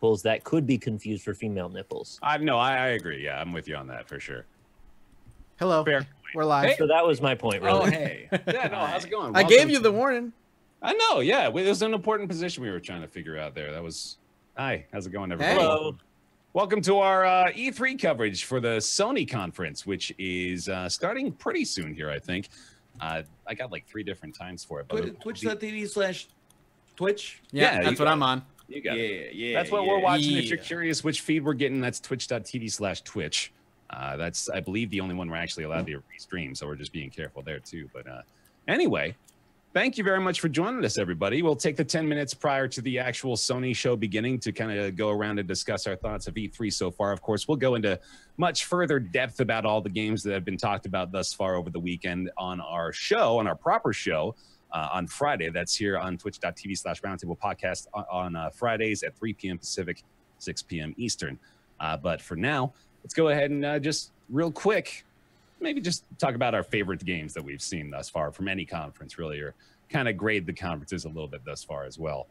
nipples that could be confused for female nipples. I agree. Yeah, I'm with you on that for sure. Hello. Fair. We're live. Hey. So that was my point, really. Oh, hey. Yeah, no, how's it going? I gave you the warning. I know, yeah. It was an important position we were trying to figure out there. That was... Hi, how's it going, everybody? Hello. Welcome to our E3 coverage for the Sony conference, which is starting pretty soon here, I think. I got like 3 different times for it. But Twitch.tv/Twitch? Yeah, that's what I'm on. You got it. Yeah. That's what we're watching. If you're curious which feed we're getting, that's twitch.tv/Twitch. That's, I believe, the only one we're actually allowed to restream, so we're just being careful there, too. But anyway... Thank you very much for joining us, everybody. We'll take the 10 minutes prior to the actual Sony show beginning to kind of go around and discuss our thoughts of E3 so far. Of course, we'll go into much further depth about all the games that have been talked about thus far over the weekend on our show, on our proper show, on Friday. That's here on twitch.tv/Roundtable podcast on Fridays at 3 p.m. Pacific, 6 p.m. Eastern. But for now, let's go ahead and just real quick, maybe just talk about our favorite games that we've seen thus far from any conference, really, or kind of grade the conferences a little bit thus far as well.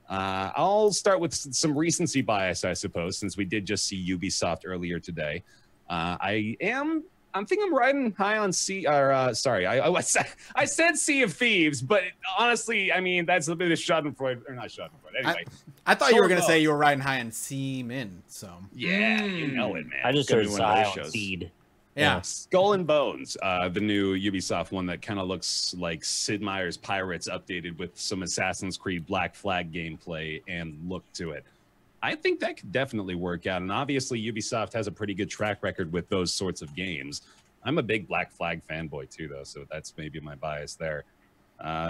I'll start with some recency bias, I suppose, since we did just see Ubisoft earlier today. I think I'm riding high on sorry, I said Sea of Thieves, but honestly, I mean, that's a bit of Schadenfreude, or not Schadenfreude. Anyway. I thought you were going to say you were riding high on Seamin, so. Yeah, you know it, man. I just heard Sigh on Seed. Yeah. Skull and Bones, the new Ubisoft one that kind of looks like Sid Meier's Pirates updated with some Assassin's Creed Black Flag gameplay and look to it. I think that could definitely work out. And obviously Ubisoft has a pretty good track record with those sorts of games. I'm a big Black Flag fanboy too, though, so that's maybe my bias there.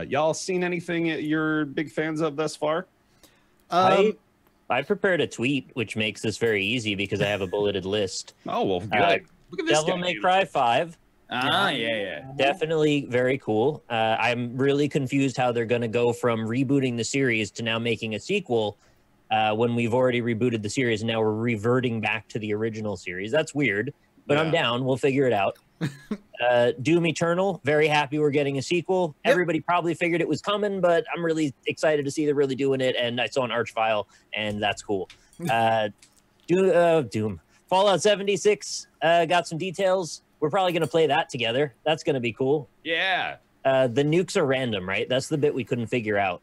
Y'all seen anything you're big fans of thus far? I prepared a tweet, which makes this very easy because I have a bulleted list. Oh, well, good. Look at this Devil May Cry 5. Yeah. Definitely very cool. I'm really confused how they're going to go from rebooting the series to now making a sequel when we've already rebooted the series and now we're reverting back to the original series. That's weird, but I'm down. We'll figure it out. Doom Eternal, very happy we're getting a sequel. Yep. Everybody probably figured it was coming, but I'm really excited to see they're really doing it, and I saw an Archvile, and that's cool. Doom. Fallout 76 got some details. We're probably going to play that together. That's going to be cool. Yeah. The nukes are random, right? That's the bit we couldn't figure out.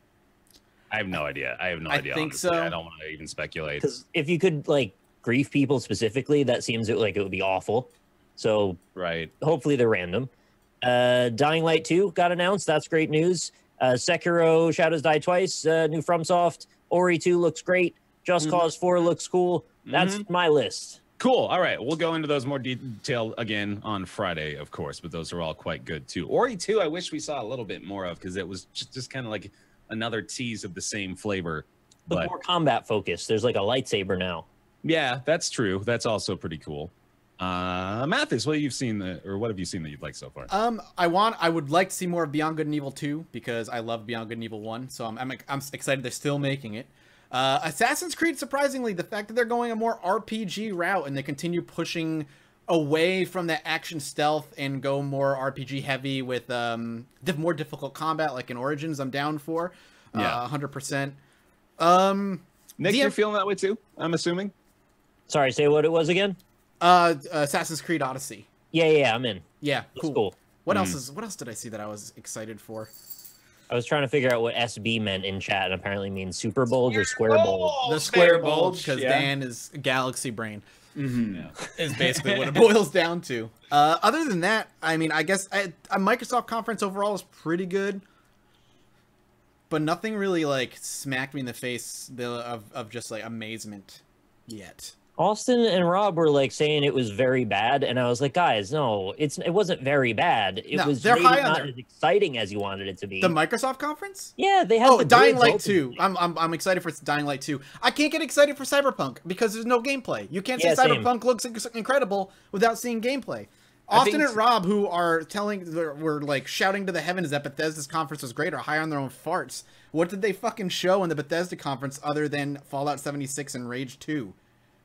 I have no idea. I think honestly. So. I don't want to even speculate. Because if you could, like, grief people specifically, that seems like it would be awful. So right. Hopefully they're random. Dying Light 2 got announced. That's great news. Sekiro Shadows Die Twice, new FromSoft. Ori 2 looks great. Just Cause 4 looks cool. That's my list. Cool. All right. We'll go into those more detail again on Friday, of course, but those are all quite good, too. Ori 2, I wish we saw a little bit more of because it was just kind of like another tease of the same flavor. But more combat focused. There's like a lightsaber now. Yeah, that's true. That's also pretty cool. Mathis, what have you seen that you've liked so far? I would like to see more of Beyond Good and Evil 2 because I love Beyond Good and Evil 1, so I'm excited they're still making it. Assassin's Creed, surprisingly, the fact that they're going a more RPG route and they continue pushing away from that action stealth and go more RPG heavy with more difficult combat like in Origins, I'm down for. 100%. Nick, you're feeling that way too, I'm assuming? Sorry, say what it was again? Assassin's Creed Odyssey. Yeah, I'm in. Yeah, cool. What else did I see that I was excited for? I was trying to figure out what SB meant in chat, and apparently means super bulge or square bulge. The square bulge, because Dan is galaxy brain. Is basically what it boils down to. Other than that, I mean, I guess a Microsoft conference overall is pretty good, but nothing really like smacked me in the face of just like amazement yet. Austin and Rob were like saying it was very bad, and I was like, guys, no, it wasn't very bad. It was maybe not as exciting as you wanted it to be. The Microsoft conference? Yeah, they had Dying Light 2. I'm excited for Dying Light 2. I can't get excited for Cyberpunk because there's no gameplay. You can't say Cyberpunk looks incredible without seeing gameplay. Austin and Rob, who are were like shouting to the heavens that Bethesda's conference was great, are high on their own farts. What did they fucking show in the Bethesda conference other than Fallout 76 and Rage 2?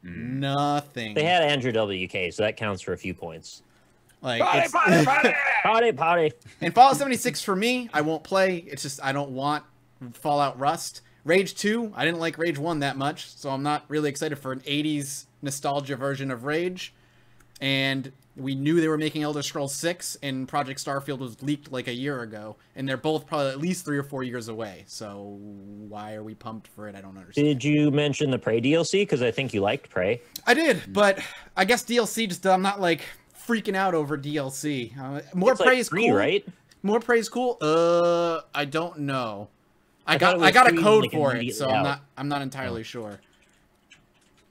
Nothing. They had Andrew WK, so that counts for a few points. Like party. And Fallout 76 for me, I won't play. It's just I don't want Fallout Rust. Rage 2, I didn't like Rage 1 that much, so I'm not really excited for an 80s nostalgia version of Rage. And we knew they were making Elder Scrolls 6, and Project Starfield was leaked like a year ago, and they're both probably at least 3 or 4 years away. So why are we pumped for it? I don't understand. Did you mention the Prey DLC? Because I think you liked Prey. I did, but I guess DLC just I'm not like freaking out over DLC. More it's Prey like is free, cool, right? More Prey is cool. I don't know. I got a code like for it, so I'm not entirely sure.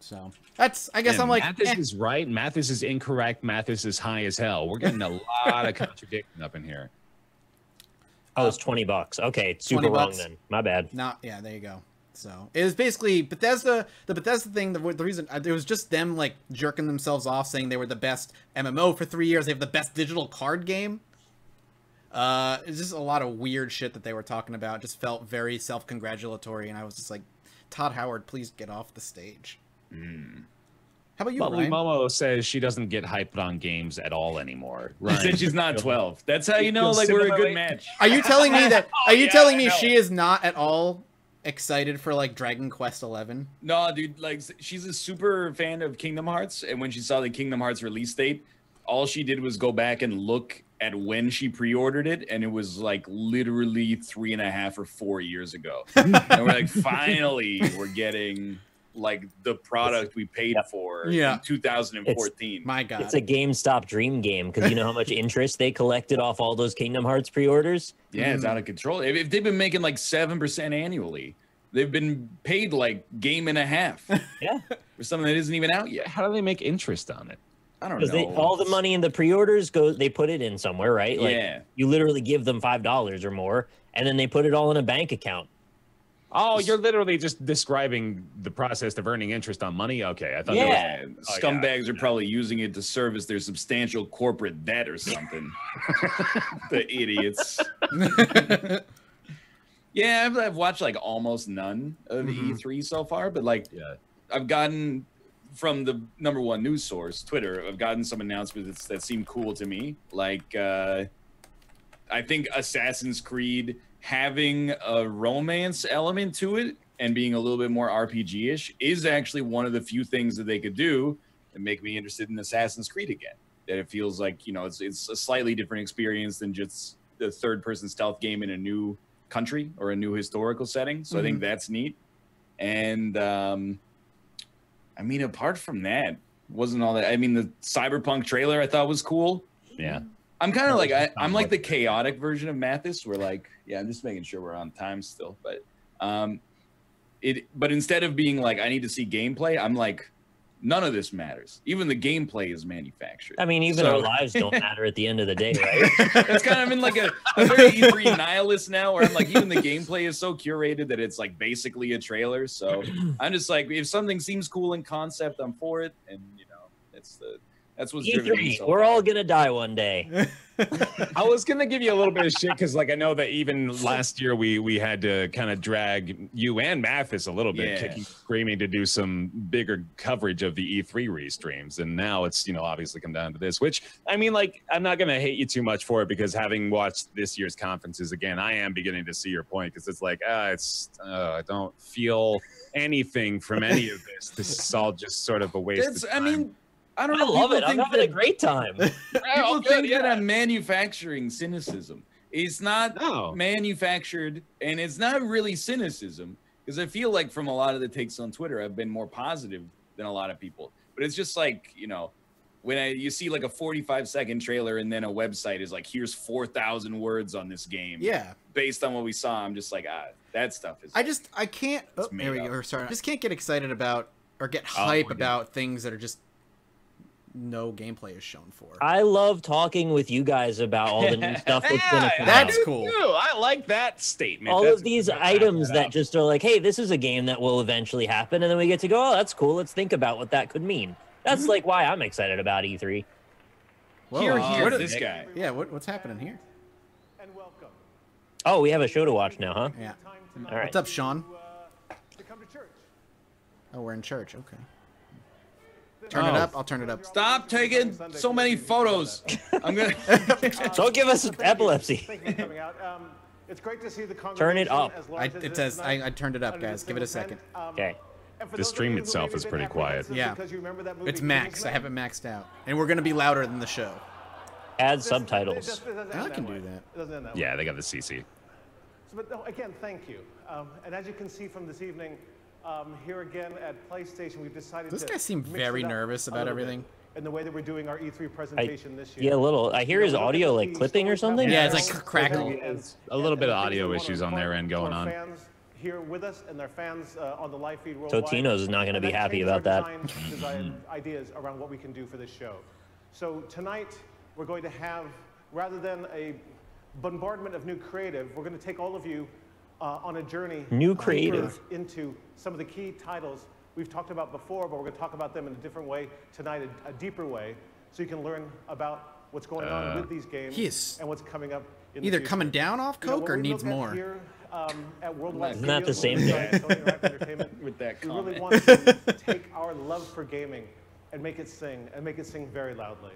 So that's I guess I'm like Mathis is right. Mathis is incorrect. Mathis is high as hell. We're getting a lot of contradiction up in here. Oh, it's $20. Okay, super wrong then. My bad. Yeah, there you go. So it was basically Bethesda. The Bethesda thing. The reason it was just them like jerking themselves off, saying they were the best MMO for 3 years. They have the best digital card game. It's just a lot of weird shit that they were talking about. Just felt very self-congratulatory, and I was just like, Todd Howard, please get off the stage. How about you, Ryan? Momo says she doesn't get hyped on games at all anymore. She said she's not 12. That's how you know, like, we're a good match. Are you telling me that? Are you telling me she is not at all excited for like Dragon Quest 11? No, dude. Like, she's a super fan of Kingdom Hearts, and when she saw the Kingdom Hearts release date, all she did was go back and look at when she pre-ordered it, and it was like literally 3.5 or 4 years ago. And we're like, finally, we're getting like the product we paid for in 2014. My God, it's a GameStop dream game, because you know how much interest they collected off all those Kingdom Hearts pre-orders. Yeah, it's out of control. If they've been making like 7% annually, they've been paid like game and a half. Yeah, for something that isn't even out yet. How do they make interest on it? I don't know. All the money in the pre-orders they put it in somewhere, right? Like, yeah. You literally give them $5 or more, and then they put it all in a bank account. Oh, you're literally just describing the process of earning interest on money? Okay, I thought scumbags are probably using it to service their substantial corporate debt or something. The idiots. Yeah, I've watched like almost none of E3 so far, but like I've gotten from the #1 news source, Twitter, I've gotten some announcements that seem cool to me. Like I think Assassin's Creed having a romance element to it and being a little bit more RPG-ish is actually one of the few things that they could do that make me interested in Assassin's Creed again. That it feels like, you know, it's a slightly different experience than just the third-person stealth game in a new country or a new historical setting. So I think that's neat. And I mean, apart from that, wasn't all that. I mean, the Cyberpunk trailer I thought was cool. Yeah. I'm kind of like, I'm like the chaotic version of Mathis. We're like, yeah, I'm just making sure we're on time still. But but instead of being like, I need to see gameplay, I'm like, none of this matters. Even the gameplay is manufactured. I mean, even our lives don't matter at the end of the day, right? That's kind of been like a very E3 nihilist now, where I'm like, even the gameplay is so curated that it's like basically a trailer. So I'm just like, if something seems cool in concept, I'm for it. And, you know, that's what's driven me so we're far. all gonna die one day. I was gonna give you a little bit of shit because, like, I know that even last year we had to kind of drag you and Mathis a little bit, kicking, screaming to do some bigger coverage of the E3 restreams, and now it's, you know, obviously come down to this. Which, I mean, like, I'm not gonna hate you too much for it, because having watched this year's conferences again, I am beginning to see your point, because it's like, I don't feel anything from any of this. This is all just sort of a waste of time. I mean, I don't know. I love it. I'm having a great time. People think that I'm manufacturing cynicism. It's not manufactured, and it's not really cynicism, because I feel like from a lot of the takes on Twitter, I've been more positive than a lot of people. But it's just like, you know, when you see like a 45-second trailer and then a website is like, here's 4,000 words on this game. Yeah. Based on what we saw, I'm just like, that stuff is. I can't. Oh, there we go. Sorry. I just can't get excited about or get hype about things that are just no gameplay is shown for. I love talking with you guys about all the new stuff that's gonna come that's out. cool. I like that statement. All of these items that just are like, hey, this is a game that will eventually happen, and then we get to go, oh, that's cool. Let's think about what that could mean. That's like why I'm excited about E3. Here, this guy. Yeah, what's happening here? Oh, we have a show to watch now, huh? Yeah. All right. What's up, Sean? Oh, we're in church. Okay. Turn it up. I'll turn it up. Stop taking so many photos. I'm gonna. Don't give us epilepsy. It's great to see the Turn it up. It says I turned it up, guys. Give it a second. Okay. The stream itself is pretty quiet. Yeah. It's maxed. I have it maxed out. And we're going to be louder than the show. Add subtitles. I can do that. Yeah, they got the CC. But no, again, thank you. And as you can see from this evening, here again at PlayStation, we've decided This to guy seemed mix very it up nervous about everything. in the way that we're doing our E3 presentation this year. Yeah, a little. I hear his audio like clipping or something. Yeah, it's like crackle. A little bit of audio issues on their end going on. Fans here with us and their fans on the live feed worldwide. Totino's is not going to be happy about that. Design ideas around what we can do for this show. So tonight we're going to have, rather than a bombardment of new creative, we're going to take all of you on a journey New creative into some of the key titles we've talked about before, but we're going to talk about them in a different way tonight, a deeper way, so you can learn about what's going on with these games and what's coming up in either the future. Coming down off coke or needs more. Here, at Worldwide Isn't that the Studios, same Sony Interactive Entertainment, With that we comment. really want to take our love for gaming and make it sing, and make it sing very loudly.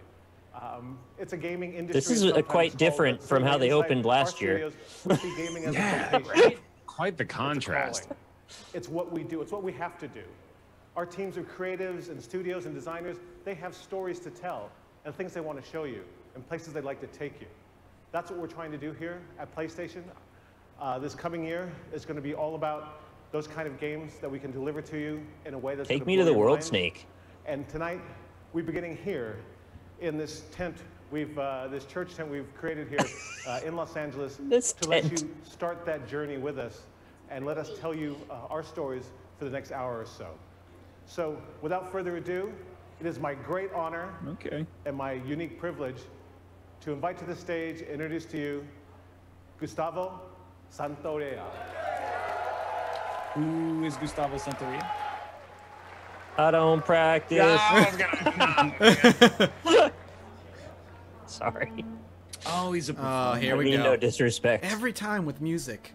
It's a gaming industry. This is quite different from how they opened last year. Yeah, right? Quite the contrast. It's what we do. It's what we have to do. Our teams of creatives and studios and designers, they have stories to tell and things they want to show you and places they'd like to take you. That's what we're trying to do here at PlayStation. This coming year is going to be all about those kind of games that we can deliver to you in a way that's Take me to the World Snake. And tonight, we're beginning here in this tent this church tent we've created here in Los Angeles let you start that journey with us and let us tell you our stories for the next hour or so. So without further ado, it is my great honor and my unique privilege to invite to the stage, introduce to you, Gustavo Santorea. Who is Gustavo Santorea? I don't practice. Sorry. Oh, he's a performer. Oh, here we go. No disrespect. Every time with music.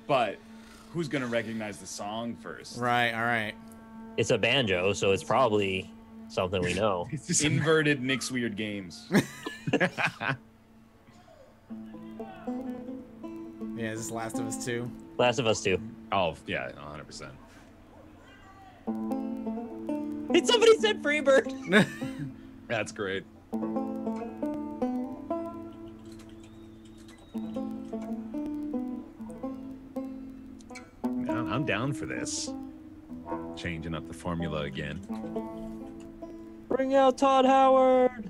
But who's going to recognize the song first? Right, all right. It's a banjo, so it's probably something we know. Inverted Nick's Weird Games. Yeah, is this Last of Us 2? Last of Us 2. Oh, yeah, 100%. Did somebody said Freebird? That's great. I'm down for this. Changing up the formula again. Bring out Todd Howard.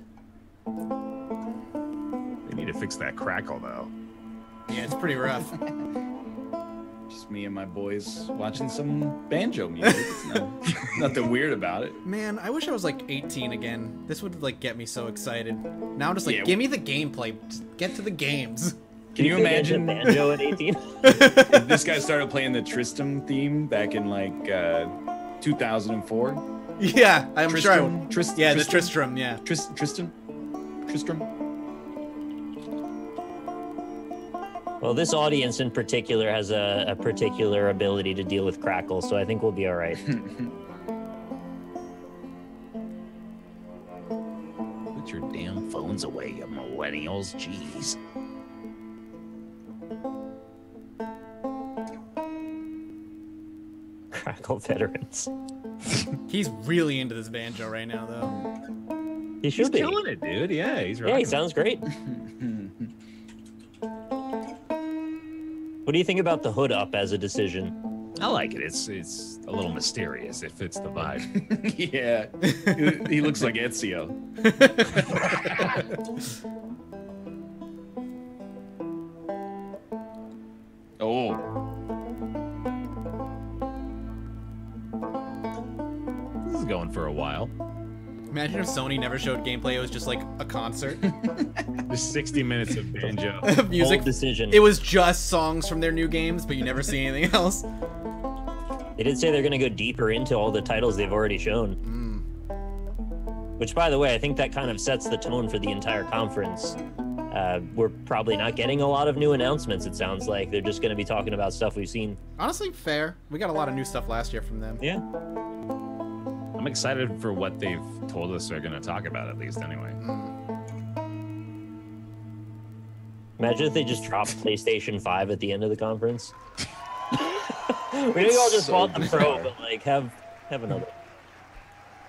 They need to fix that crackle, though. Yeah, it's pretty rough. Just me and my boys watching some banjo music. It's nothing weird about it. Man, I wish I was like 18 again. This would like get me so excited. Now I'm just like, give me the gameplay. Just get to the games. Can you imagine banjo at 18? if this guy started playing the Tristram theme back in like 2004? Yeah, I'm Tristram? sure I would. Tristram? The Tristram, yeah. Tristram? Well, this audience in particular has a particular ability to deal with crackle, so I think we'll be all right. Put your damn phones away, you millennials. Jeez. Crackle veterans. He's really into this banjo right now, though. He should be. He's killing it, dude. Yeah, he's right. Yeah, he sounds great. What do you think about the hood up as a decision? I like it. It's a little mysterious. It fits the vibe. Yeah. He looks like Ezio. Oh. This is going for a while. Imagine if Sony never showed gameplay. It was just like a concert. Just 60 minutes of banjo. Music. Bold decision. It was just songs from their new games, but you never see anything else. They did say they're going to go deeper into all the titles they've already shown. Which, by the way, I think that kind of sets the tone for the entire conference. We're probably not getting a lot of new announcements, it sounds like. They're just going to be talking about stuff we've seen. Honestly, fair. We got a lot of new stuff last year from them. Yeah. I'm excited for what they've told us they're going to talk about, at least, anyway. Imagine if they just dropped PlayStation 5 at the end of the conference. We didn't all just bought the Pro, but like have another.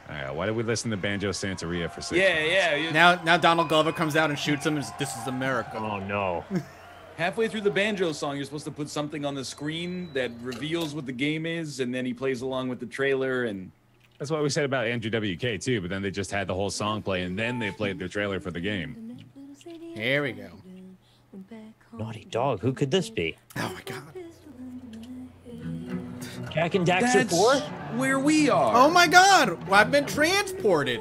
All right, why did we listen to Banjo Santeria for 6 months? Yeah. Now Donald Glover comes out and shoots him. And this is America. Oh no. Halfway through the Banjo song, you're supposed to put something on the screen that reveals what the game is, and then he plays along with the trailer. And That's what we said about Andrew WK too, but then they just had the whole song play, and then they played the trailer for the game. Here we go. Naughty Dog. Who could this be? Oh my god. Jack and Daxter 4? where we are. Oh my god. Well, I've been transported.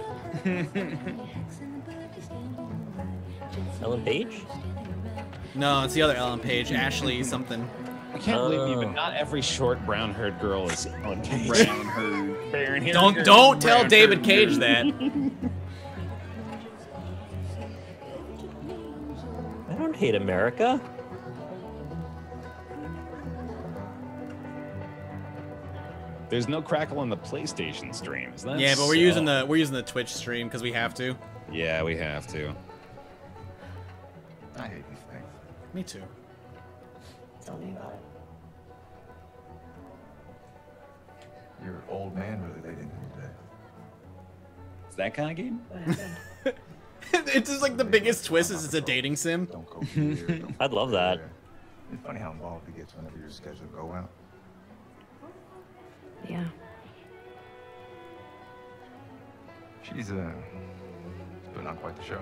Ellen Page? No, it's the other Ellen Page. Ashley something. I can't believe you, but not every short brown-haired girl is on Cage. Brown-haired. Don't tell David Cage that. I don't hate America. There's no crackle on the PlayStation streams. Yeah, but we're using the Twitch stream because we have to. Yeah, we have to. I hate these things. Me too. Tell me about it. Your old man really laid into me today. It's that kind of game? It's just like the biggest twist is it's a dating sim. Don't go here, don't I'd love go that. there. It's funny how involved it gets whenever your schedule go out. Yeah. She's putting on quite the show.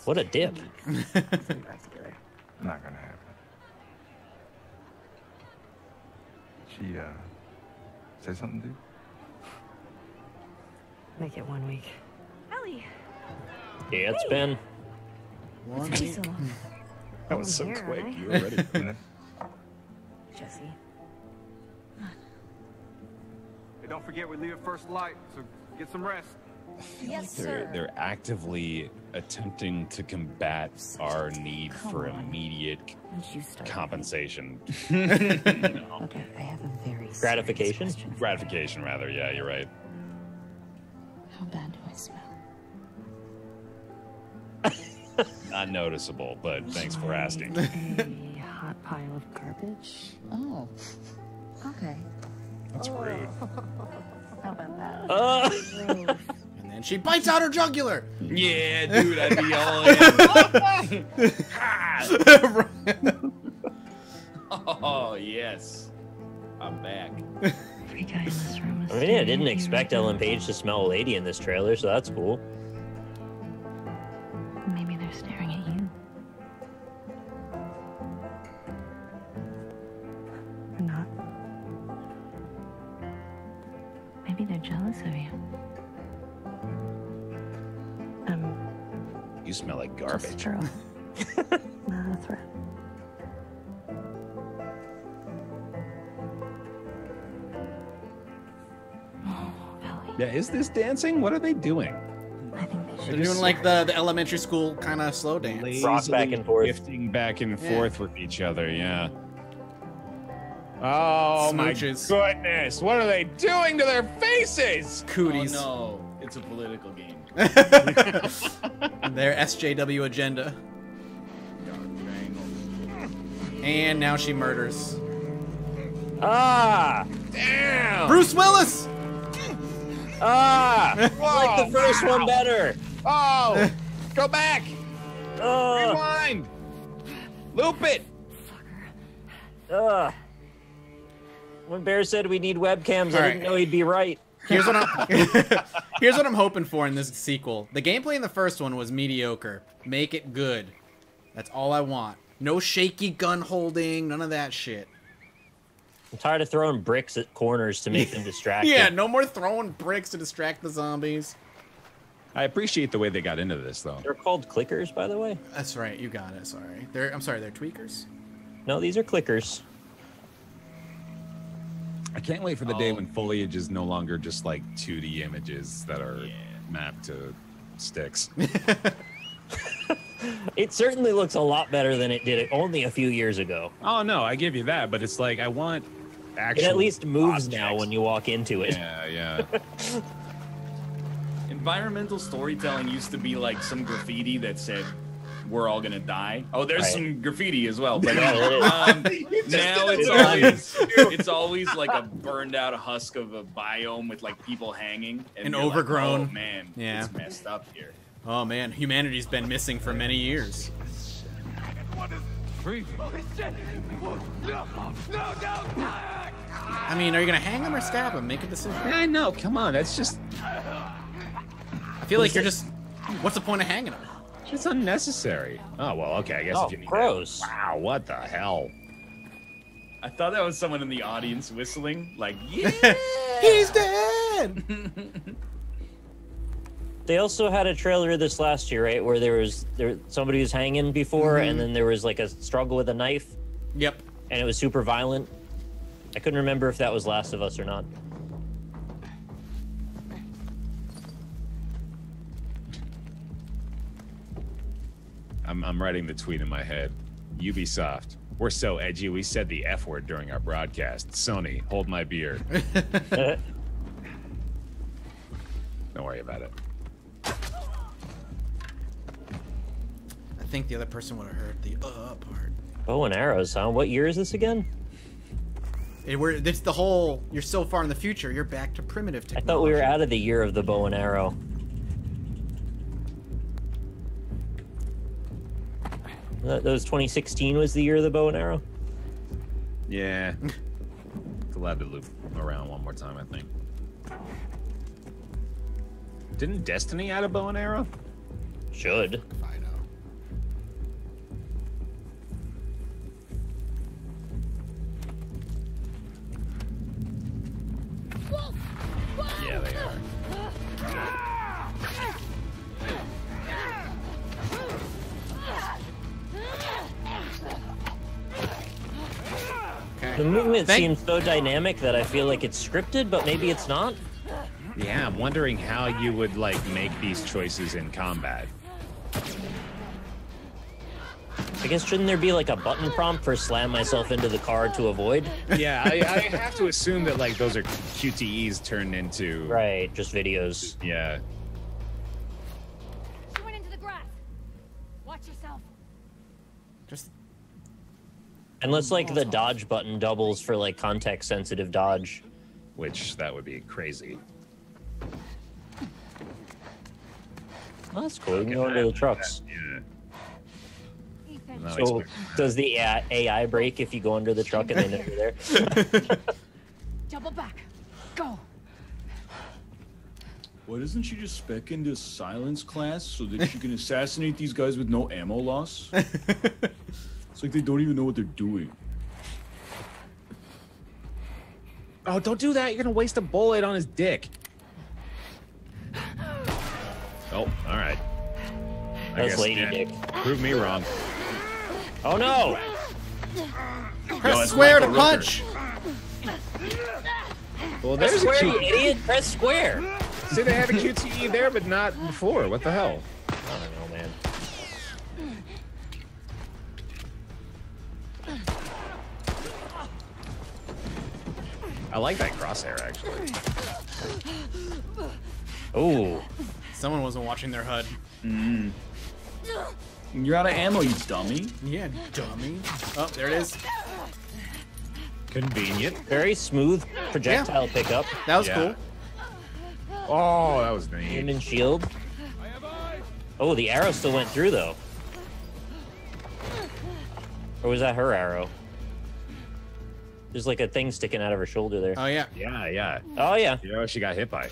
What a dip. Not gonna happen. She say something to you? Make it 1 week. Ellie! Yeah, it's been. It's been so long. That was so Here, quick. right? You were ready. Jesse. Hey, don't forget we leave at first light, so get some rest. Yes, sir. They're actively attempting to combat our need for immediate Once you start compensation. Okay, I have a very serious Gratification? question. Gratification, rather. Yeah, you're right. How bad do I smell? Not noticeable, but thanks for asking. A hot pile of garbage? Oh. Okay. That's rude. How about that? And then she bites out her jugular. Yeah, dude, I'd be all in. Oh, yes. I'm back. Every guy in this room is I mean, I didn't expect Ellen Page to smell a lady in this trailer, so that's cool. Maybe they're staring at you. Or not. Maybe they're jealous of you. You smell like Just garbage. true. Not a threat. Oh, Ellie. Yeah, is this dancing? What are they doing? I think they They're should. doing like the elementary school kind of slow dance. Rock back and forth. Gifting back and Yeah. forth with each other, yeah. Oh Smooches. my goodness! What are they doing to their faces? Cooties. Oh, no. It's a political game. Their SJW agenda. And now she murders. Ah! Damn! Bruce Willis! Ah! I like the first one better. Oh! Go back! Ugh. Rewind! Loop it! Ugh. When Bear said we need webcams, I All didn't right. know he'd be right. Here's what I'm hoping for in this sequel. The gameplay in the first one was mediocre. Make it good. That's all I want. No shaky gun holding, none of that shit. I'm tired of throwing bricks at corners to make them distracted. Yeah, no more throwing bricks to distract the zombies. I appreciate the way they got into this, though. They're called clickers, by the way. That's right, you got it. Sorry. I'm sorry, they're tweakers. No, these are clickers. I can't wait for the day when foliage is no longer just like 2D images that are mapped to sticks. It certainly looks a lot better than it did only a few years ago. Oh no, I give you that, but it's like I want actual It at least moves objects. now when you walk into it. Yeah, yeah. environmental storytelling used to be like some graffiti that said, "We're all gonna die." Oh, there's some graffiti as well, but now it's always like a burned out husk of a biome with like people hanging and overgrown. Like, oh man, it's messed up here. Oh man, humanity's been missing for many years. I mean, are you gonna hang him or stab him? Make a decision. I know. Come on, that's just. I feel like you're just. What's the point of hanging him? It's unnecessary. Oh well, okay. I guess if you need gross. Wow, what the hell? I thought that was someone in the audience whistling, like, yeah, he's dead. They also had a trailer this last year, right, where somebody was hanging before, and then there was like a struggle with a knife. Yep. And it was super violent. I couldn't remember if that was Last of Us or not. I'm writing the tweet in my head. Ubisoft, we're so edgy we said the F word during our broadcast. Sony, hold my beer. Don't worry about it. I think the other person would have heard the part. Bow and arrows, huh? What year is this again? It's the whole, you're so far in the future, you're back to primitive technology. I thought we were out of the year of the bow and arrow. That was 2016 was the year of the bow and arrow? Yeah. Glad to loop around one more time, I think. Didn't Destiny add a bow and arrow? Should. I know. Yeah, they are. The movement seems so dynamic that I feel like it's scripted, but maybe it's not. Yeah, I'm wondering how you would like make these choices in combat. I guess shouldn't there be like a button prompt for slam myself into the car to avoid? Yeah, I have to assume that like those are QTEs turned into just videos. Yeah. She went into the grass. Watch yourself. Just. Unless like the dodge button doubles for like context sensitive dodge. Which that would be crazy. Oh, that's cool. You can go into the trucks. Yeah. So does the AI break if you go under the truck and they know you're there? Double back. Go. Why doesn't she just spec into silence class so that she can assassinate these guys with no ammo loss? It's like they don't even know what they're doing. Oh, don't do that. You're going to waste a bullet on his dick. Oh, all right. That's lady dick. Prove me wrong. Oh, no. Press square to punch. Well, there's square, you idiot. Press square. See, they had a QTE there, but not before. What the hell? I don't know, man. I like that crosshair, actually. Oh. Someone wasn't watching their HUD. You're out of ammo, you dummy. Yeah, dummy. Oh, there it is. Convenient. Very smooth projectile pickup. That was cool. Oh, that was neat. Human shield. Oh, the arrow still went through, though. Or was that her arrow? There's like a thing sticking out of her shoulder there. Oh, yeah. Yeah, yeah. Oh, yeah. You know what she got hit by?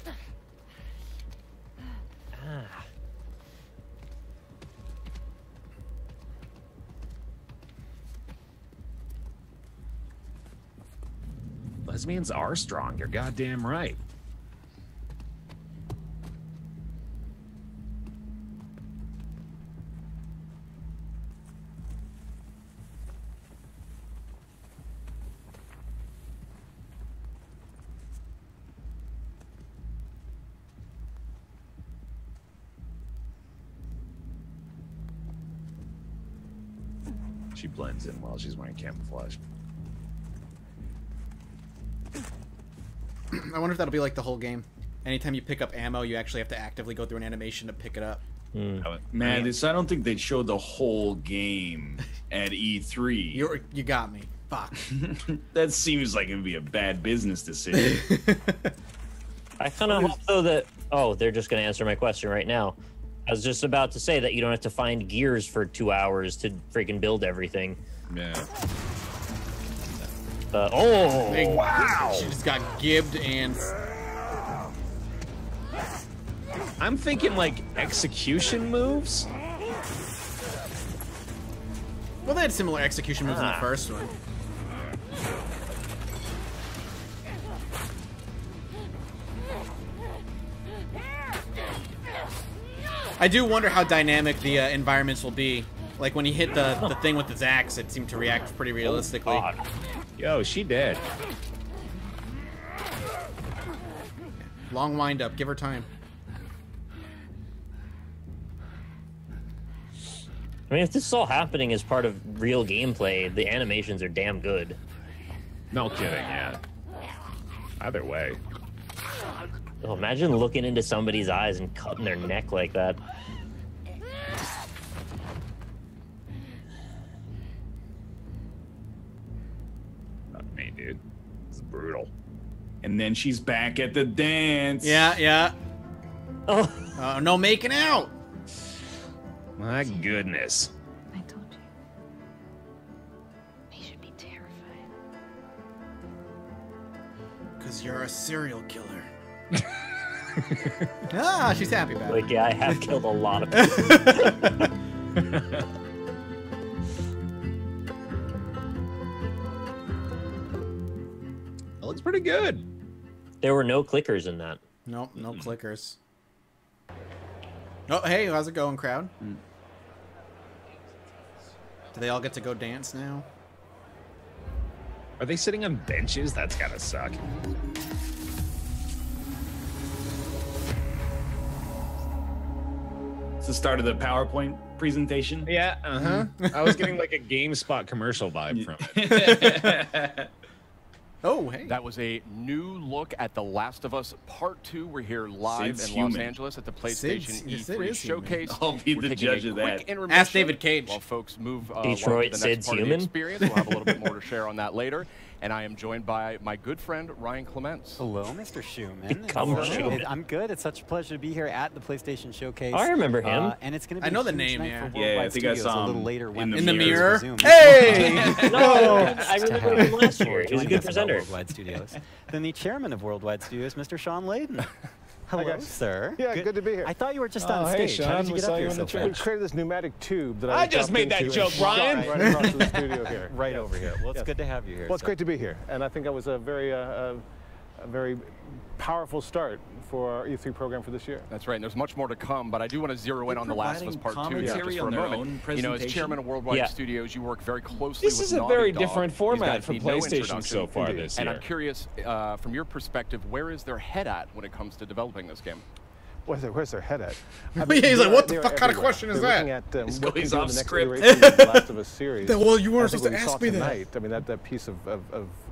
Lesbians are strong. You're goddamn right. She blends in while she's wearing camouflage. I wonder if that'll be like the whole game. anytime you pick up ammo, you actually have to actively go through an animation to pick it up. Man, I don't think they showed the whole game at E3. You got me. Fuck. That seems like it would be a bad business decision. I kind of hope, though, that... Oh, they're just going to answer my question right now. I was just about to say that you don't have to find gears for 2 hours to freaking build everything. Yeah. Oh, wow! She just got gibbed and... I'm thinking, like, execution moves? Well, they had similar execution moves in the first one. I do wonder how dynamic the environments will be. Like, when he hit the thing with his axe, it seemed to react pretty realistically. Oh, yo, she dead. Long wind up. Give her time. I mean, if this is all happening as part of real gameplay, the animations are damn good. No kidding, yeah. Either way. Oh, imagine looking into somebody's eyes and cutting their neck like that. Not me, dude. This is brutal. And then she's back at the dance. Yeah, yeah. Oh, no making out. My goodness. I told you. He should be terrified. Because you're a serial killer. Ah, she's happy about it. Like, yeah, I have killed a lot of people. That looks pretty good. There were no clickers in that. Nope, no clickers. Oh, hey, how's it going, crowd? Do they all get to go dance now? Are they sitting on benches? That's gotta suck. It's the start of the PowerPoint presentation. Yeah, I was getting like a GameSpot commercial vibe from it. Oh, hey. That was a new look at The Last of Us Part 2. We're here live Sid's in human. Los Angeles at the PlayStation E3 Sid showcase. I'll be We're the taking judge a of quick that. intermission Ask David Cage. While folks move Detroit to the next Sid's part of the human? experience. We'll have a little bit more to share on that later. And I am joined by my good friend, Ryan Clements. Hello, Mr. Schumann. Become Schumann. I'm good. It's such a pleasure to be here at the PlayStation Showcase. I remember him. And it's going to be I know a the huge name, night yeah. for Yeah, I Worldwide think I Studios saw a little him later when in the mirror. resume. Hey! No, I remember him last year. He was a good presenter. Worldwide Studios. Then the chairman of Worldwide Studios, Mr. Sean Layden. Hello, sir. Yeah, good to be here. I thought you were just on hey, stage. Sean, How did you we get saw up you here on so the train. We fast? created this pneumatic tube that I just made that joke, Brian. Right across to the studio here. Right over here. Well, it's good to have you here. Well, it's great to be here, and I think that was a very powerful start for our E3 program for this year. That's right, and there's much more to come, but I do want to zero in on The Last of Us Part 2 just commentary for a on their moment. own You know, as presentation? chairman of Worldwide Yeah. Studios, you work very closely This with is a Naughty very Dog. different These format guys for need no PlayStation introduction. so far this And year. I'm curious, from your perspective, where is their head at when it comes to developing this game? Where's their head at? I Yeah, he's like, what the they're fuck kind of everywhere. question is They're that? looking at what He's can do in off the next script. iteration of the Last of Us series. Well, you weren't I think supposed what to we ask saw me that. tonight, I mean, that piece of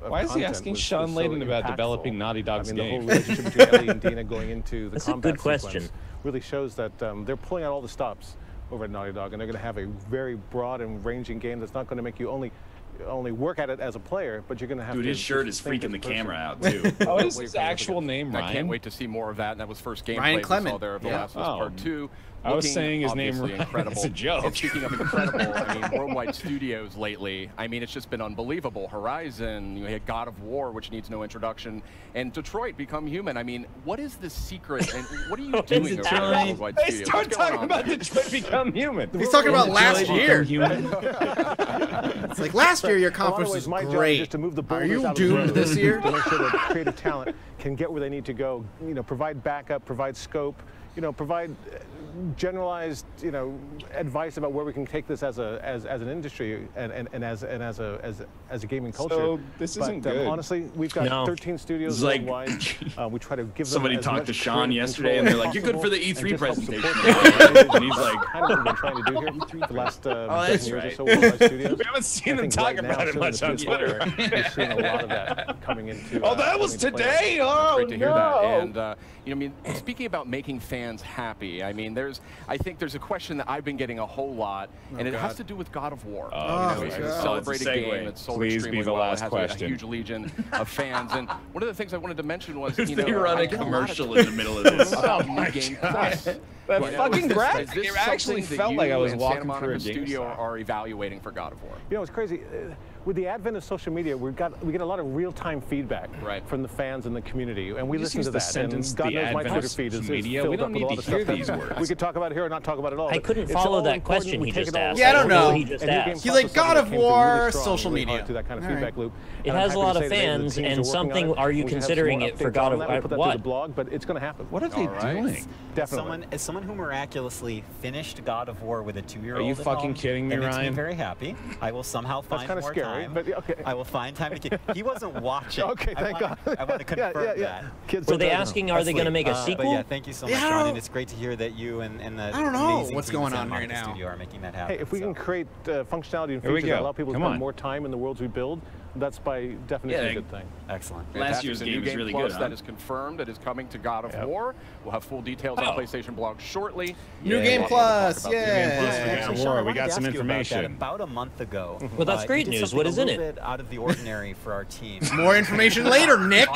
Why is he content asking was Sean so Layden about impactful. developing Naughty Dog's I mean, game? the whole relationship between Ellie and Dina going into the That's a combat good question. sequence really shows that they're pulling out all the stops over at Naughty Dog, and they're going to have a very broad and ranging game that's not going to make you only work at it as a player, but you're going to have Dude, to his shirt is think freaking as the a person. camera out, too. Oh, is his actual name I can't Ryan? wait to see more of that. And that was first gameplay Ryan we saw Clement. there of The Yeah. Last of Us Part 2. I was Looking saying his name obviously right. incredible. It's a joke. And speaking of incredible, I mean, Worldwide Studios lately, I mean, it's just been unbelievable. Horizon, you had God of War, which needs no introduction, and Detroit Become Human. I mean, what is the secret, and what are you doing over there at Worldwide They Studios? start What's going talking on about there? Detroit Become Human. He's talking about last year. Human. It's like last year your In a lot of conference ways, was my job is great. just to move the Are boulders you out of the doomed road this year? to make sure that creative talent can get where they need to go. You know, provide backup, provide scope. You know, provide generalized, advice about where we can take this as an industry and as a gaming culture. So this isn't good. Honestly, we've got 13 studios It's like- worldwide. We try to give them Somebody as talked much to Sean creative yesterday, control and they're as like, "You're good for the possible E3 and just help presentation." support them. And he's like, kind of what we've been trying to do here for the last that's dozen years or right. so. Worldwide Studios. We haven't seen I them think talk right now, about it certainly much the on piece where Twitter. We're seeing a lot of that coming into. Oh, that was coming to play. today? Oh, great to hear that. And you know, I mean, speaking about making fans happy, I mean, I think there's a question that I've been getting a whole lot, and it has to do with God of War. It's a celebrated game. It's sold extremely well. It has a huge legion of fans. And one of the things I wanted to mention was, you know, they run a commercial in the middle of this. About New Game Plus. That fucking graphic! It actually felt like I was walking through a studio. Are evaluating for God of War. You know, it's crazy. With the advent of social media, we get a lot of real-time feedback from the fans and the community, and we listen to that. And God knows my Twitter feed is filled up with a lot of stuff that we could talk about here or not talk about at all. I couldn't follow that question he just asked. Yeah, I don't know. He's like, God of War, social media. That kind of feedback loop. It has a lot of fans, and something. Are you considering it for God of War? Put that to the blog, but it's going to happen. What are they doing? Definitely. As someone who miraculously finished God of War with a 2-year-old. Are you fucking kidding me, Ryan? That makes me very happy. I will somehow find more time. But okay. I will find time to. He wasn't watching. Okay, thank God. I want to confirm that. Kids were they asking? Are they going to make a sequel? But yeah, thank you so much, Ron. And it's great to hear that you and the I don't know amazing what's team going at on right the now. studio are making that happen. Hey, if we can create functionality and features that allow people to spend more time in the worlds we build, that's by definition a good thing. Excellent. Last year's game was really good. That is confirmed. That is coming to God of War. We'll have full details on PlayStation blog shortly. New Game Plus, yeah. We got some information. About a month ago. Well, that's great news. What is in it? Bit out of the ordinary for our team. More information later, Nick.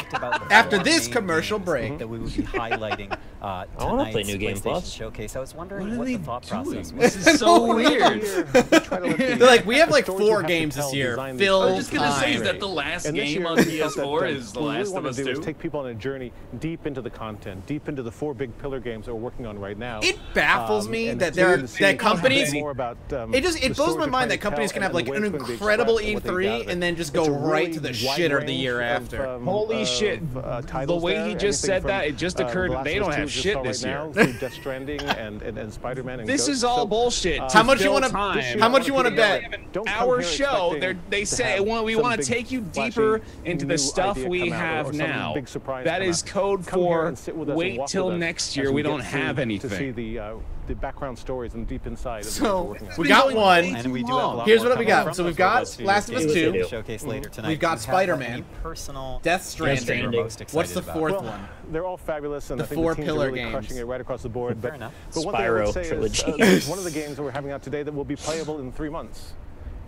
After this commercial break, that we would be highlighting I want to play New Game Plus showcase. I was wondering what the thought process was. This is so weird. They're like, we have like 4 games this year. Phil, I was just gonna say, is that the last game on PS4? Is The Last of Us 2? Is take people on a journey deep into the content, deep into the 4 big pillar games that we're working on right now. It baffles me that companies. It blows my mind that companies can have like an incredible E3 and then just go right to the shitter the year after. Holy shit! The way he just said that, it just occurred. They don't have shit this year. Death Stranding and Spider-Man. This is all bullshit. How much you want to? How much you want to bet? Our show, they say we want to take you deeper into the stuff we have now. That is code for wait till next year. We don't have anything. To see the background stories and deep inside. So we got one. And we do have a lot. Here's what we got. So we've got Last of Us 2. Showcase later tonight. We've got Spider-Man. Personal. Death Stranding. What's the 4th one? They're all fabulous, and the I think 4 the pillar really games, crushing it right across the board. Fair enough. But one thing I would say is one of the games that we're having out today that will be playable in 3 months.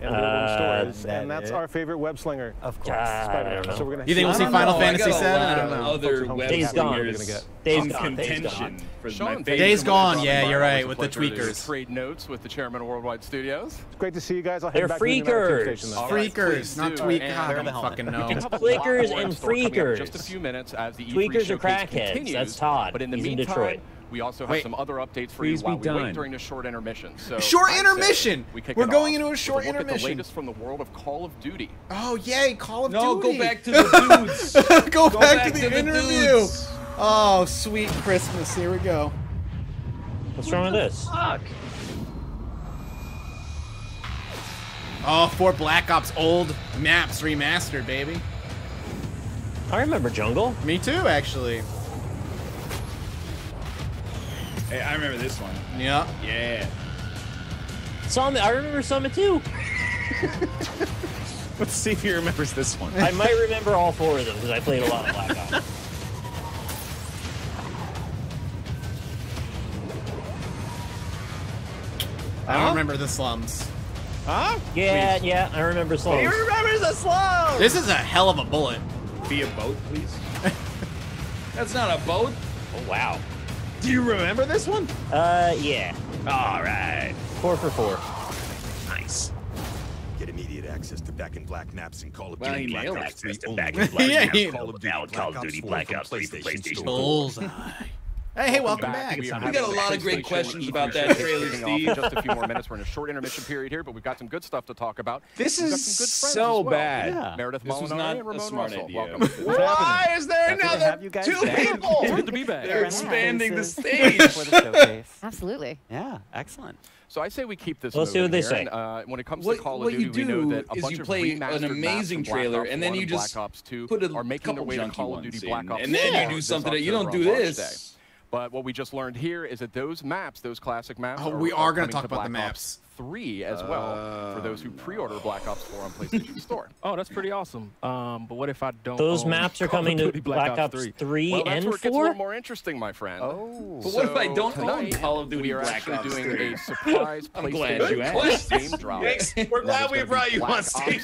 And that's our favorite web slinger, of course. Spider-Man. So we're gonna. You think we'll see Final Fantasy 7? I don't know. Other web slingers in contention for my favorite. Days Gone. Yeah, you're right with the tweakers. Trade notes with the chairman of Worldwide Studios. It's great to see you guys. They're freakers. Freakers, not tweakers. I don't fucking know. Flickers and freakers. Just a few minutes as the tweakers are crackheads. That's Todd. But in the meantime, Detroit. We also have some other updates for you while we wait during the short intermission. So short intermission. We're going into a short intermission. intermission. The latest from the world of Call of Duty. Oh yay, Call of Duty. No, go back to the dudes. go back to the interview. Oh, sweet Christmas. Here we go. What's wrong with this? Fuck. Oh, 4 Black Ops old maps remastered, baby. I remember Jungle. Me too, actually. Hey, I remember this one. Yeah. Yeah. Summit. I remember Summit too. Let's see if he remembers this one. I might remember all 4 of them because I played a lot of Black Ops. I don't remember the slums. Huh? Yeah, please. Yeah, I remember slums. He remembers the slums! This is a hell of a bullet. Be a boat, please. That's not a boat. Oh, wow. Do you remember this one? Yeah. All right. 4 for 4. Nice. Get immediate access to Back in Black maps and Call of Duty Black Ops 3 only. Back in Black Call of Duty Black Ops 3 for PlayStation 4. Bullseye. Hey, welcome back. We got a lot of great questions about that trailer, Steve. Just a few more minutes. We're in a short intermission period here, but we've got some good stuff to talk about. This is so bad. Yeah. Meredith this was not a smart idea. Welcome. Why is there another 2 people? It's good to be back. They're expanding the stage. Absolutely. Yeah, excellent. So I say we keep this. We'll see what they say. When it comes to Call of Duty, we know that a bunch of play an amazing trailer, and then you just put a are making their way to Call of Duty Black Ops, and then you do something that you don't do this. But what we just learned here is that those maps, those classic maps, we are going to talk about the Black maps. Ops 3 as well for those who pre-order Black Ops 4 on PlayStation Store. Oh, that's pretty awesome. But what if I don't? Those maps are coming to Black Ops 3 well, that's and where it 4. gets a little more interesting, my friend. Oh. But what if I don't own Call of Duty we are Black actually Ops doing 3? a surprise PlayStation game drop. We're glad we brought you on stage.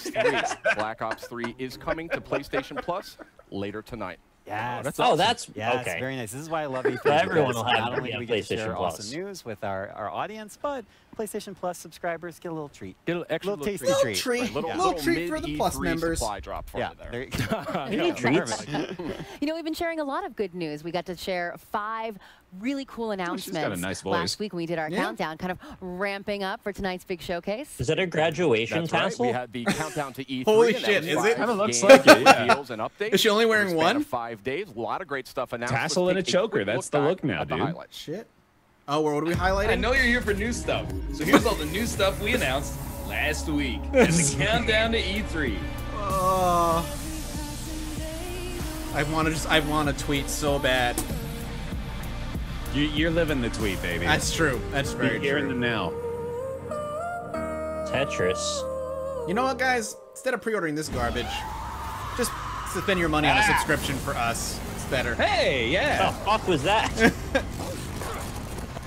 Black Ops 3 is coming to PlayStation Plus later tonight. Yeah, that's awesome. yeah, okay. It's very nice. This is why I love E3. Everyone will have not only do we get to PlayStation share Plus. awesome news with our audience, but PlayStation Plus subsubscribers get a little treat. Get a little extra tasty Little treat. treat. Little treat for the Plus members. Supply drop for Yeah, you there. there you go. You need treats. You know, we've been sharing a lot of good news. We got to share 5 really cool announcements nice voice. last week when we did our countdown, kind of ramping up for tonight's big showcase. Is that a graduation That's right. tassel? We had the countdown to E3. Holy and shit, that is was it? 5 Kinda looks games, like it, yeah. reveals and updates. Is she only wearing In the span one? of 5 days. A lot of great stuff announced. Tassel Let's and a take choker. quick That's the back look now, at the dude. highlights. Shit. Oh, what are we highlighting? I know you're here for new stuff. So here's all the new stuff we announced last week. It's the countdown to E3. I want to tweet so bad. You're living the tweet, baby. That's true. That's very You're in the true. now. Tetris. You know what, guys? Instead of pre-ordering this garbage, just spend your money on a subscription for us. It's better. Hey, yeah. The fuck was that?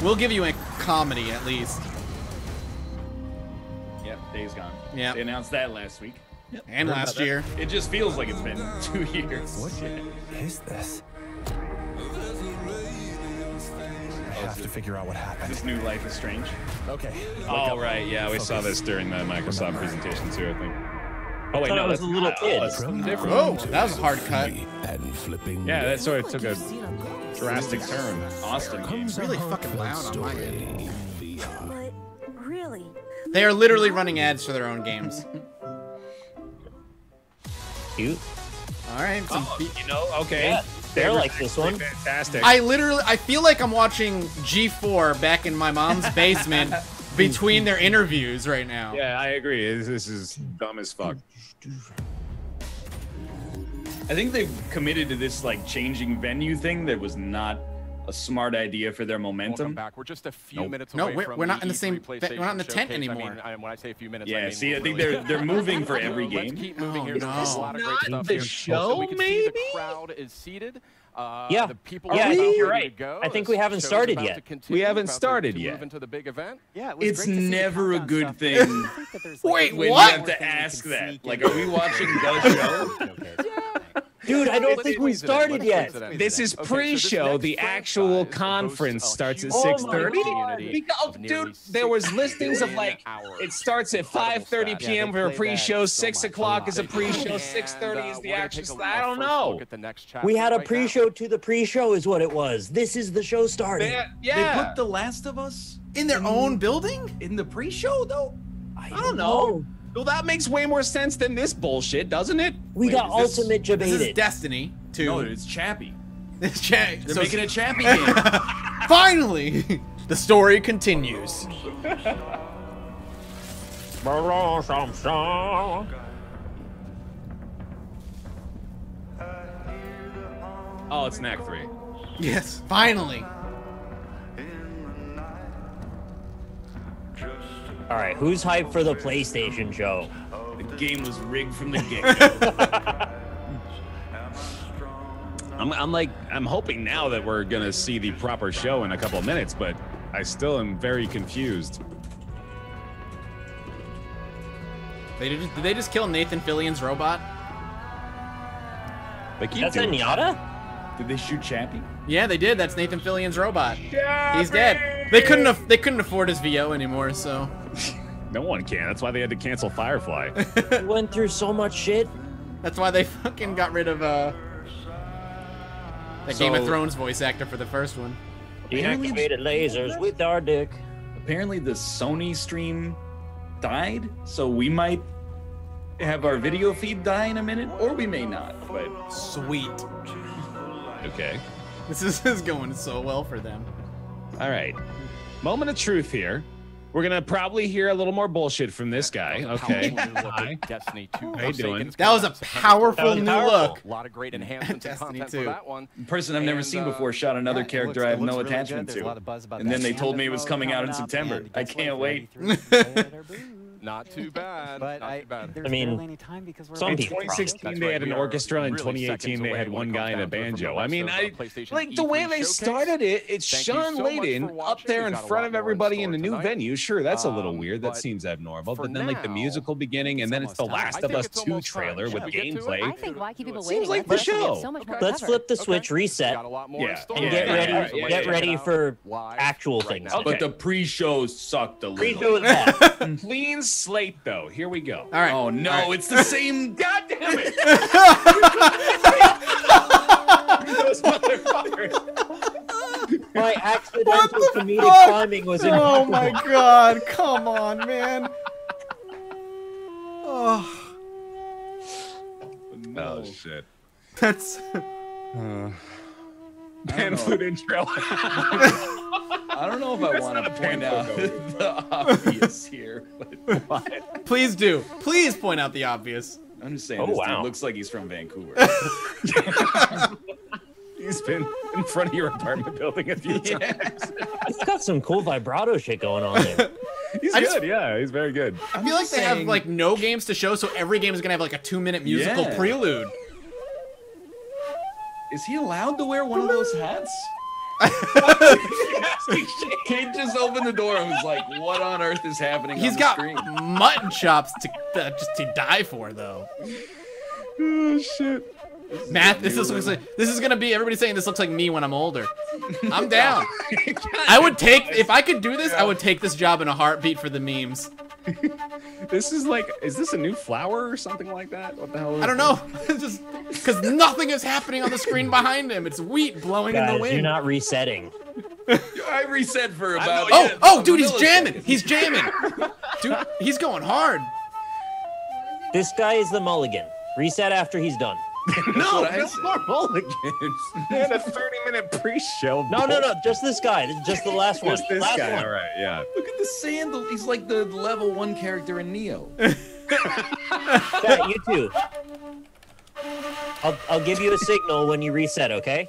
We'll give you a comedy at least. Yep, Days Gone. Yep. They announced that last week. Yep. And last year. It just feels like it's been 2 years. What is this? I have to figure out what happened. This new Life is Strange. Okay. Oh, right. Yeah, we saw this during the Microsoft presentation, too, I think. Oh, wait, thought no, it was that's a little kid. That's something different. Oh, that was a hard cut. Yeah, that sort of took a drastic turn. Austin games. It's really fucking loud on my end. But really, They are literally running ads for their own games. Cute. All right. Okay. Yeah, they're like this one. Fantastic. I feel like I'm watching G4 back in my mom's basement between their interviews right now. Yeah, I agree. This is dumb as fuck. I think they've committed to this like changing venue thing that was not a smart idea for their momentum. Welcome back. We're just a few minutes No, away from we're not in the E3 same. PlayStation We're not in the tent showcase. anymore. I mean, when I say a few minutes, Yeah, I mean see, I we're think really- they're moving for every Let's game. keep moving here. no. There's a lot of great stuff the here. show, we can see the crowd is seated. Yeah. The people Yeah, are I think about you're ready right. to go. I think The we haven't show's started about yet. to continue, We haven't about to started move yet. into the big event. Yeah, it was It's great to see the never a countdown good stuff. thing. I think that there's, like, Wait, When what? you have to ask that. Like, are we watching the show? Dude, I don't Let's think we squeeze it in. started Let's yet. squeeze it in. This is Okay, so this pre-show. next The franchise actual boasts conference a starts at huge 6:30. community of nearly There was 6 listings of billion like hours. it starts at Incredible 5:30 stats. p.m. Yeah, for they a play pre-show. that so 6 much. o'clock is a And, pre-show. 6:30 is the we're gonna actual. take a I don't first know. look at the next chapter We had a right pre-show to the pre-show is what it was. This is the show starting. They Yeah. put The Last of Us In their own building? in the pre-show though. I don't know. Well, that makes way more sense than this bullshit, doesn't it? We got is this- ultimate This is debated. Destiny 2. No, it's Chappie. They're They're making a Chappie game. Finally! The story continues. Oh, it's Knack 3. Yes, finally. All right, who's hyped for the PlayStation show? The game was rigged from the get-go. I'm hoping now that we're gonna see the proper show in a couple of minutes, but I still am very confused. Did they just kill Nathan Fillion's robot? They keep That's a doing Nyata? Did they shoot Chappie? Yeah, they did. That's Nathan Fillion's robot. He's dead. They couldn't afford his VO anymore, so. No one can. That's why they had to cancel Firefly. We went through so much shit. That's why they fucking got rid of the Game of Thrones voice actor for the first one. Deactivated lasers with our dick. Apparently the Sony stream died, so we might have our video feed die in a minute, or we may not. But Sweet. Okay. This is going so well for them. All right. Moment of truth here. We're gonna probably hear a little more bullshit from this guy. Okay. Hi. Destiny 2. How you doing? That was a powerful new look. A lot of great enhancements and content for that one. The person I've never seen before shot another character I have no attachment to. And then they told me it was coming out in September. I can't wait. Not too bad. But Not too bad. there's I mean, barely any time because we're In like 2016, they had an orchestra. In 2018, they had one guy in a banjo. I mean, like the way they started it, it's Sean Layden up there in front of everybody in the new venue. Sure, that's a little weird. That seems abnormal. But then, like the musical beginning, and then it's the Last of Us 2 trailer with gameplay. I think why keep people waiting? Seems like the show. Let's flip the switch, reset, and get ready for actual things. But the pre-show sucked a little. Pre-show is bad. Clean slate, though. Here we go. All right. Oh no, it's the same. God damn it! Those motherfuckers. My accidental comedic timing was Oh my god! Come on, man. Oh, Oh shit. that's. Pan food intro. I don't know if I want to point out the obvious here, but what? Please do. Please point out the obvious. I'm just saying, Oh, this wow. dude looks like he's from Vancouver. He's been in front of your apartment building a few times. He's got some cool vibrato shit going on there. He's good, yeah. He's very good. I feel like they have like no games to show, so every game is gonna have like a 2-minute musical prelude. Is he allowed to wear one of those hats? Kate just opened the door and was like, "What on earth is happening?" He's on got the screen? mutton chops to just to die for, though. Oh shit. Matt, this is gonna be everybody saying this looks like me when I'm older. I'm down. I would take if I could do this. I would take this job in a heartbeat for the memes. This is like, is this a new flower or something like that? What the hell is I don't know. Just because nothing is happening on the screen behind him. It's wheat blowing in the wind. You're not resetting. I reset for about. Dude, he's jamming. He's jamming. Dude, he's going hard. This guy is the mulligan. Reset after he's done. No more mulligans. They had a 30-minute pre-show. No, just this guy. Just the last one. Just this last guy, one. all right, yeah. Look at the sandal. He's like the level 1 character in Neo. Yeah, you too. I'll give you a signal when you reset, okay?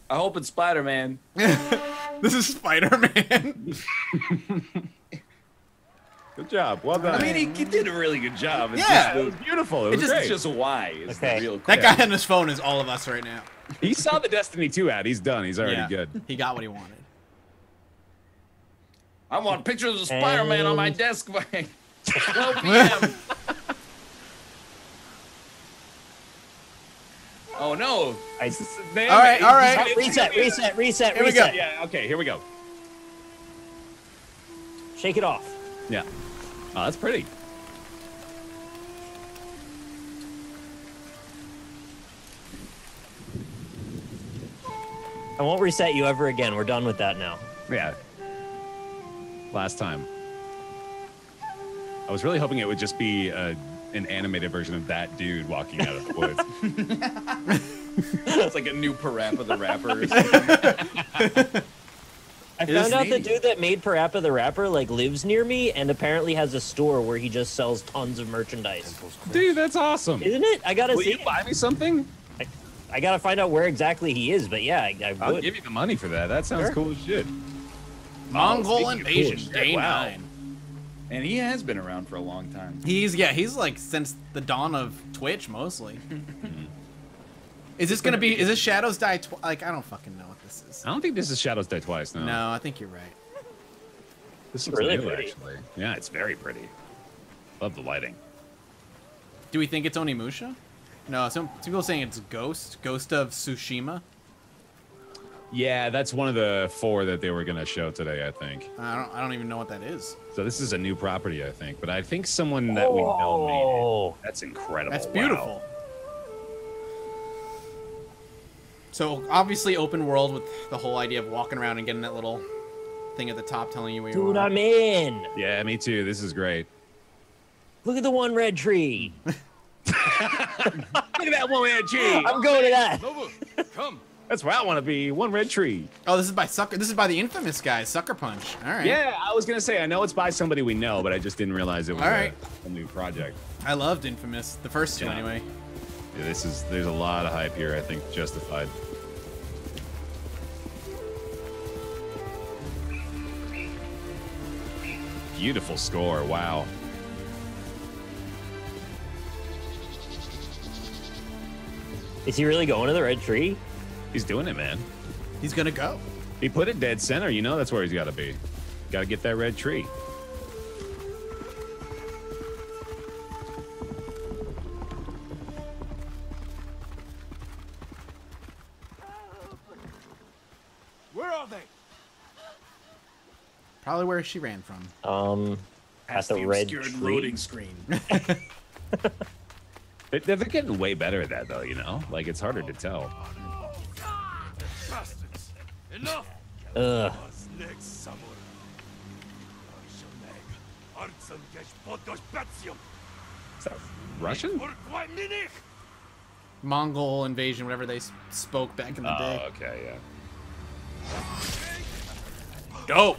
I hope it's Spider-Man. This is Spider-Man. Good job. Well done. I mean, he did a really good job. It's Yeah. It was beautiful. It was just, great. it's just why is Okay. the real That question. guy on his phone is all of us right now. He saw the Destiny 2 ad. He's done. He's already good. He got what he wanted. I want pictures of Spider-Man on my desk by 12 p.m. Oh no! All right. Reset. Here we go. Yeah, okay, here we go. Shake it off. Yeah. Oh, that's pretty. I won't reset you ever again. We're done with that now. Yeah. Last time. I was really hoping it would just be an animated version of that dude walking out of the woods. It's like a new Parappa the Rapper or something. I found out the dude that made Parappa the Rapper like lives near me and apparently has a store where he just sells tons of merchandise. Dude, that's awesome. Isn't it? I gotta Will see. you buy me something? I gotta find out where exactly he is, but yeah, I I'll would. give you the money for that. That sounds Sure. cool as shit. Mongol speaking of invasion, cool shit, day wow. 9. And he has been around for a long time. He's like since the dawn of Twitch mostly. Is this gonna be? Is this Shadows Die? Like I don't fucking know what this is. I don't think this is Shadows Die Twice, no. No, I think you're right. This looks really new, pretty. actually. Yeah, it's very pretty. Love the lighting. Do we think it's Onimusha? No, some people saying it's Ghost of Tsushima. Yeah, that's one of the 4 that they were gonna show today, I think. I don't even know what that is. So this is a new property, I think. But I think someone that we know made it. That's incredible. That's Wow. beautiful. So obviously open world with the whole idea of walking around and getting that little thing at the top telling you where you Dude, are. I'm in. Yeah, me too. This is great. Look at the one red tree. Look at that one red tree. I'm going to that. Nobu, come. That's where I want to be. One red tree. Oh, this is by Sucker. This is by the infamous guy, Sucker Punch. All right. Yeah, I was gonna say I know it's by somebody we know, but I just didn't realize it was a new project. I loved Infamous, the first two anyway. Yeah, there's a lot of hype here. I think justified. Beautiful score. Wow. Is he really going to the red tree? He's doing it, man. He's gonna go. He put it dead center. You know that's where he's got to be. Got to get that red tree. Where are they? Probably where she ran from. At the red tree. Loading screen. They're getting way better at that, though. You know, like it's harder to tell. Bastards! Enough! Ugh. Is that Russian? Mongol invasion, whatever they spoke back in the day. Oh, okay, yeah. Dope.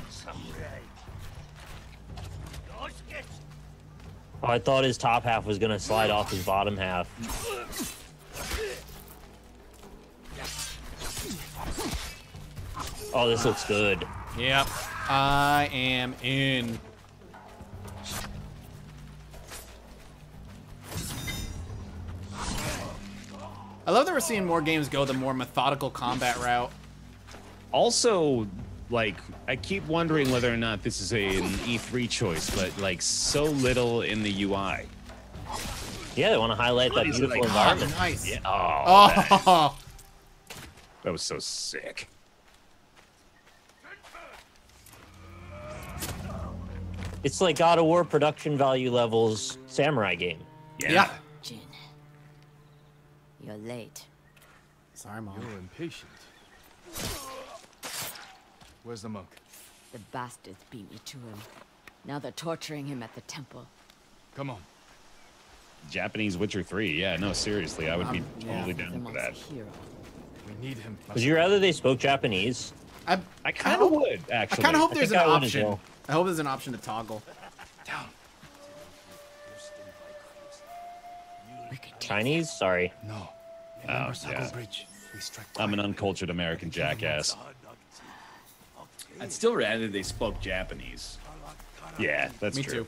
Oh, I thought his top half was gonna slide off his bottom half. Oh, this looks good. Yep. I am in. I love that we're seeing more games go the more methodical combat route. Also, like, I keep wondering whether or not this is an E3 choice, but like so little in the UI. Yeah, they want to highlight that beautiful environment. Nice. Yeah. Oh. That was so sick. It's like God of War production value levels samurai game. Yeah. Jin, you're late. Sorry, Mom. You're impatient. Where's the monk? The bastards beat me to him. Now they're torturing him at the temple. Come on. Japanese Witcher 3. Yeah, no, seriously, I would be totally The down for monk's that. a hero. We need him. Would you rather they spoke Japanese? I kind of would, actually. I kind of hope there's an I would as option. well. I hope there's an option to toggle. Down. Chinese? Sorry. No. Oh, yeah. Bridge. We strike I'm an uncultured American jackass. I'd still rather they spoke Japanese. Yeah, that's Me true. too.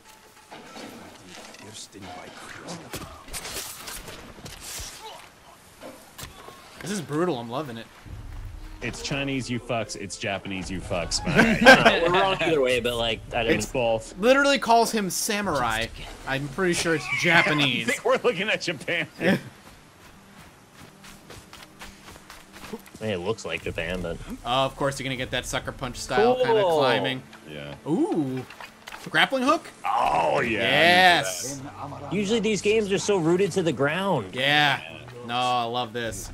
This is brutal. I'm loving it. It's Chinese, you fucks. It's Japanese, you fucks. We're wrong either way, but like, It's both. Literally calls him samurai. I'm pretty sure it's I Japanese. think we're looking at Japan. I mean, it looks like Japan, but Of course, you're gonna get that sucker punch style kind of Cool. climbing. Yeah. Ooh, grappling hook. Oh, yeah. Yes. usually these games are so rooted to the ground. Yeah. No, I love this.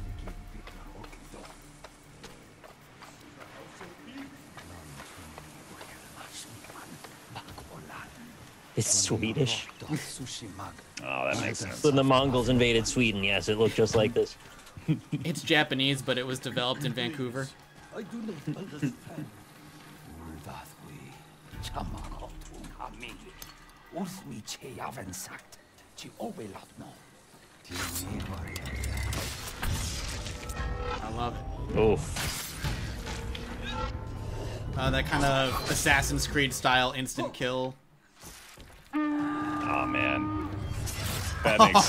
It's Swedish. Oh, that makes sense. When the Mongols invaded Sweden, yes, it looked just like this. It's Japanese, but it was developed in Vancouver. I do not understand. I love it. Oof. That kind of Assassin's Creed style instant kill. Oh, man. That makes...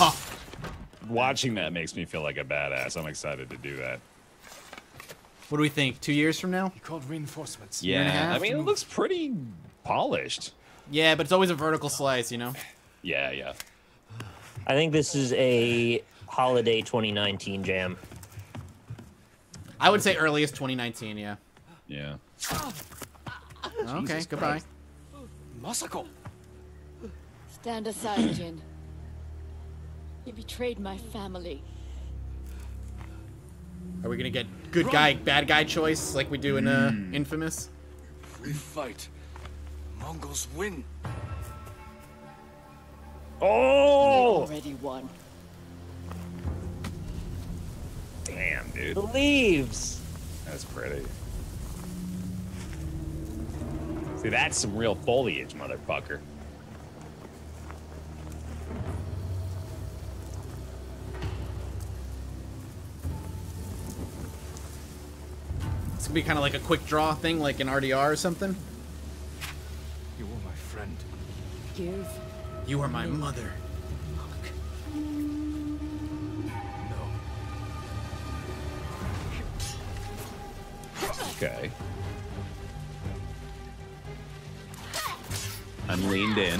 Watching that makes me feel like a badass. I'm excited to do that. What do we think? 2 years from now? He called reinforcements. Year and a half? I mean, it looks pretty polished. Yeah, but it's always a vertical slice, you know? Yeah, yeah. I think this is a holiday 2019 jam. I would say earliest 2019, yeah. Yeah. Okay, Jesus goodbye. Christ. Masako. Stand aside, Jin. You betrayed my family. Are we gonna get good guy, bad guy choice like we do in Infamous? We fight. Mongols win. Oh! They already won. Damn, dude. dude. The leaves. That's pretty. See, that's some real foliage, motherfucker. This could be kind of like a quick draw thing, like an RDR or something. You were my friend. Give. You are my mother. Okay. I'm leaned in.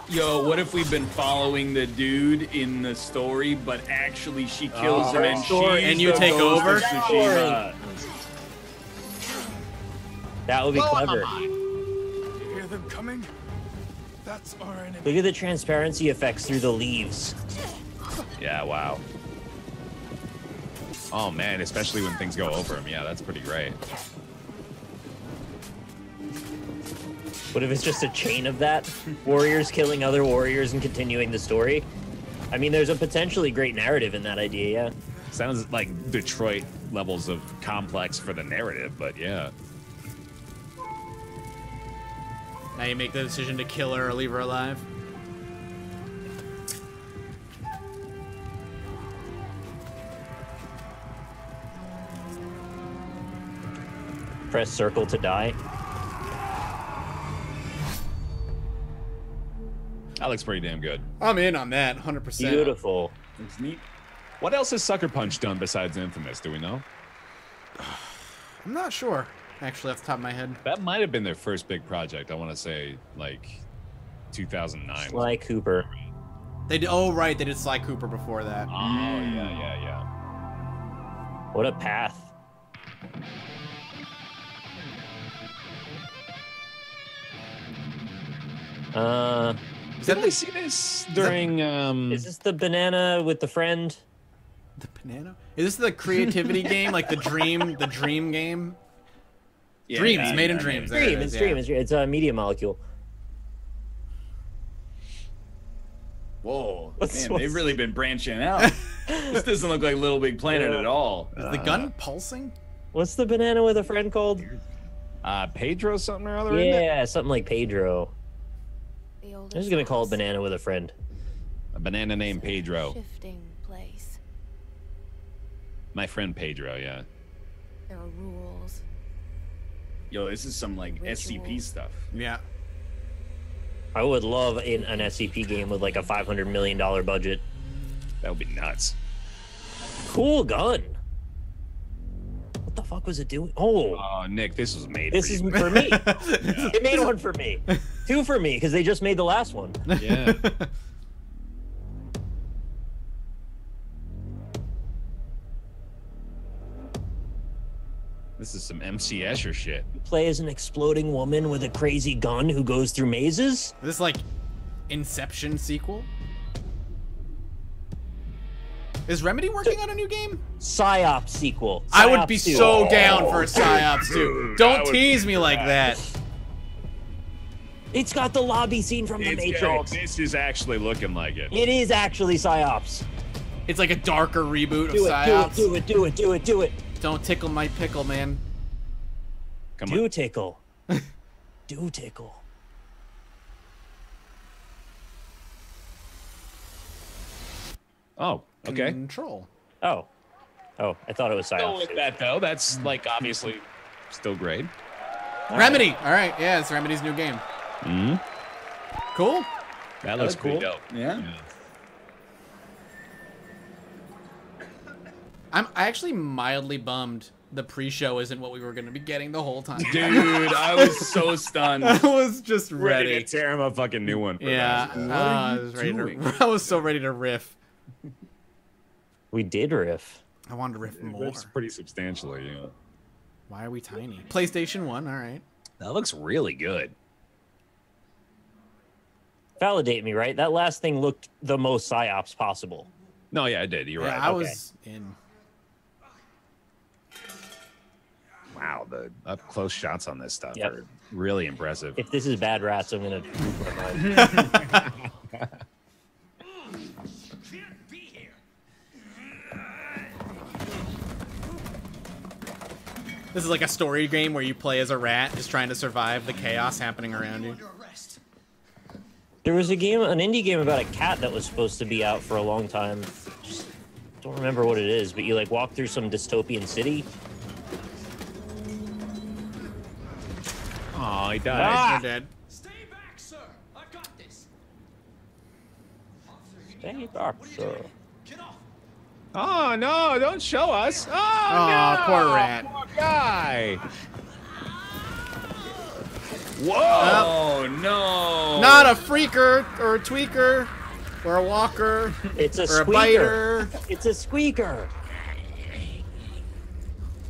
Yo, what if we've been following the dude in the story, but actually she kills him and and you take over? That would be clever. You hear them coming? That's our enemy. Look at the transparency effects through the leaves. Yeah, wow. Oh man, especially when things go over him. Yeah, that's pretty great. What if it's just a chain of that? Warriors killing other warriors and continuing the story? I mean, there's a potentially great narrative in that idea, yeah. Sounds like Detroit levels of complex for the narrative, but yeah. Now you make the decision to kill her or leave her alive. Press circle to die. That looks pretty damn good. I'm in on that, 100%. Beautiful. Looks neat. What else has Sucker Punch done besides Infamous? Do we know? I'm not sure, actually, off the top of my head. That might have been their first big project. I want to say, like, 2009. Sly Cooper. They did, oh, right, they did Sly Cooper before that. Oh, yeah. What a path. Did we see this during? Is this the banana with the friend? The banana? Is this the creativity game, like the dream game? Yeah, Dreams, made in Dreams. It's a media molecule. Whoa, man, they've really been branching out. This doesn't look like Little Big Planet at all. Is the gun pulsing? What's the banana with a friend called? Pedro something or other. Yeah, something like Pedro. I'm just gonna call it banana with a friend. A banana named Pedro. Shifting place. My friend Pedro, yeah. There are rules. Yo, this is some like SCP stuff. Yeah. I would love an SCP game with like a $500 million budget. That would be nuts. Cool gun. What the fuck was it doing? Oh, Nick, this was made. This is for me. It made one for me. 2 for me because they just made the last one. Yeah. This is some MC Escher shit. You play as an exploding woman with a crazy gun who goes through mazes. Is this like Inception sequel? Is Remedy working on a new game? PsyOps sequel. I would be so down for a PsyOps too. Don't tease me like that. It's got the lobby scene from The Matrix. This is actually looking like it. It is actually PsyOps. It's like a darker reboot of PsyOps. Do it. Don't tickle my pickle, man. Come on. Do tickle. Do tickle. Oh, okay. Control. Oh, I thought it was PsyOps. Go with that though. That's like obviously still great. Remedy. All right. Yeah, it's Remedy's new game. Cool. That looks cool. Dope. Yeah. I'm actually mildly bummed the pre-show isn't what we were going to be getting the whole time. Dude, I was so stunned. I was just ready. to tear him a fucking new one. For yeah, I was so ready to riff. We did riff. I wanted to riff more. Riffs pretty substantially, yeah. Why are we tiny? PlayStation 1, all right. That looks really good. Validate me, right? That last thing looked the most PsyOps possible. No, yeah, I did. You're right. I was in. Wow, the up close shots on this stuff are really impressive. If this is Bad Rats, I'm gonna lose my mind. is like a story game where you play as a rat, just trying to survive the chaos happening around you. There was a game, an indie game about a cat that was supposed to be out for a long time. Just don't remember what it is, but you like walk through some dystopian city. Oh, he died. Ah! You're dead. Stay back, sir. I've got this. Stay back, sir. Oh no! Don't show us. Oh, no! Poor rat. Poor guy. Whoa! Oh no! Not a freaker or a tweaker or a walker. It's a or squeaker. A biter. It's a squeaker.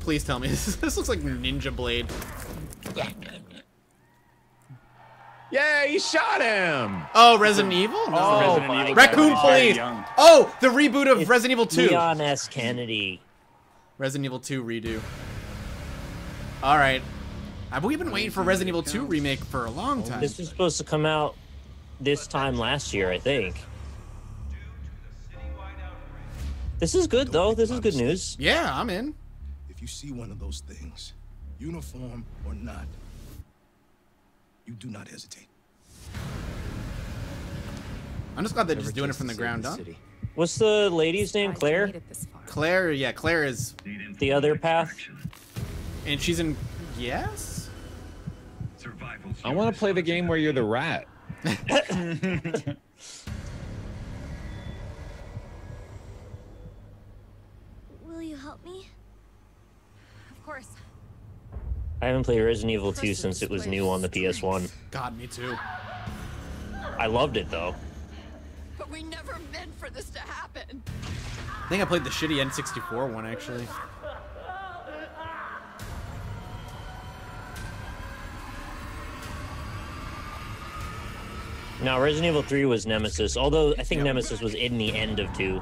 Please tell me this looks like Ninja Blade. Yeah, he shot him. Oh, Resident Evil? No. Oh, Resident Evil Raccoon guy. Police. Oh, the reboot of Resident Evil 2. Leon S. Kennedy. Resident Evil 2 redo. All right. We've been waiting for Resident Evil 2 remake for a long time. This was supposed to come out this time last year, I think. This is good, though. This is good news. Yeah, I'm in. If you see one of those things, uniform or not, you do not hesitate. I'm just glad they're just doing it from the ground up. What's the lady's name? Claire? Claire, yeah, Claire is the other path. And she's in Yes? I want to play the game where you're the rat. Will you help me? Of course. I haven't played Resident Evil 2 since it was new on the PS1. God, me too. I loved it, though. But we never meant for this to happen. I think I played the shitty N64 one, actually. Now, Resident Evil 3 was Nemesis, although I think Nemesis was in the end of 2.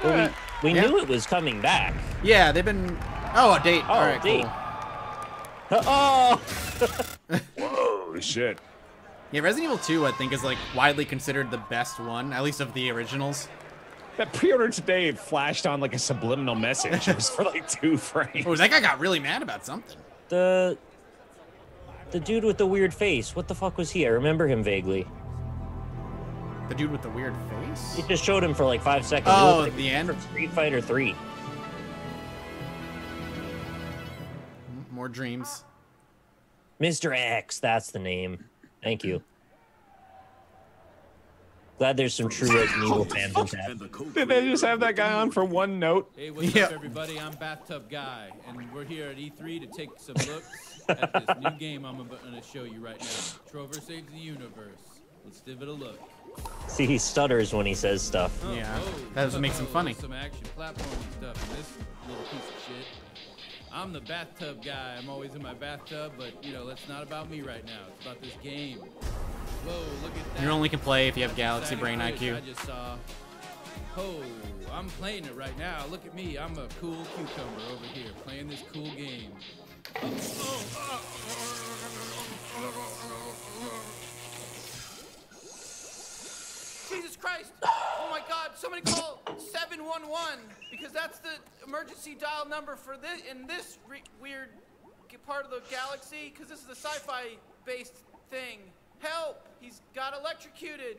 Well, we knew it was coming back. Yeah, they've been... Oh, a date. Oh, all right, date. Cool. Oh! Whoa, shit. Yeah, Resident Evil 2, I think, is like widely considered the best one, at least of the originals. That pre-order today flashed on like a subliminal message. It was for like 2 frames. Oh, that guy got really mad about something. The dude with the weird face. What the fuck was he? I remember him vaguely. The dude with the weird face? He just showed him for like 5 seconds. Oh, like at the end? Street Fighter 3. More dreams. Mr. X, that's the name. Thank you. Glad there's some true Resident Evil fans in chat. Did they just have that guy on for one note? Hey, what's up, everybody? I'm Bathtub Guy, and we're here at E3 to take some looks at this new game I'm going to show you right now. Trover Saves the Universe. Let's give it a look. See, he stutters when he says stuff. Yeah, that makes him funny. Some action platforming stuff in this little piece of shit. I'm the bathtub guy. I'm always in my bathtub, but, you know, that's not about me right now. It's about this game. Whoa, look at that. You only can play if you have Galaxy Brain IQ. I just saw. Oh, I'm playing it right now. Look at me. I'm a cool cucumber over here playing this cool game. Jesus Christ! Oh my God! Somebody call 711 because that's the emergency dial number for this in this weird part of the galaxy. Because this is a sci-fi based thing. Help! He's got electrocuted.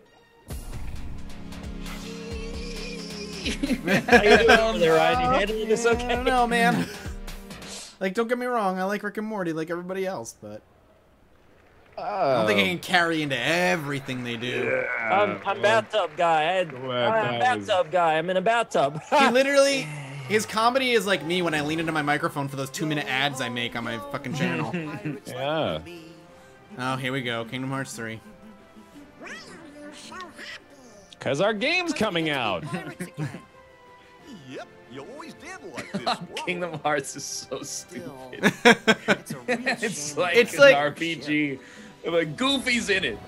How you doing over there, Ryan? You handling this okay? I don't know, man. Like, don't get me wrong. I like Rick and Morty like everybody else, but I don't think I can carry into everything they do. Yeah. I'm bathtub guy. I'm bathtub guy. I'm in a bathtub. He literally, his comedy is like me when I lean into my microphone for those 2-minute ads I make on my fucking channel. Yeah. Oh, here we go. Kingdom Hearts 3. Because our game's coming out. Yep, you always did like this. Kingdom Hearts is so stupid. It's like It's an like- RPG. Like Goofy's in it.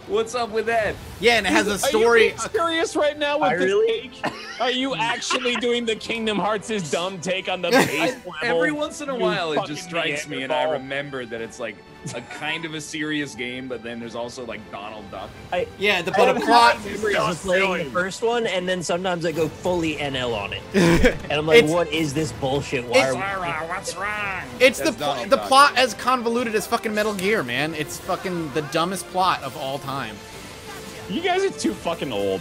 What's up with that? Yeah, and it has a Are story. you being serious right now with I this really- take? Are you actually doing the Kingdom Hearts' dumb take on the base level? Every once in a You while, it fucking just strikes me, and I Neanderthal? remember that it's like a kind of a serious game, but then there's also like Donald Duck. Yeah, the plot. I was playing the first one, and then sometimes I go fully NL on it, and I'm like, "What is this bullshit? What's wrong?" It's the plot as convoluted as fucking Metal Gear, man. It's fucking the dumbest plot of all time. You guys are too fucking old.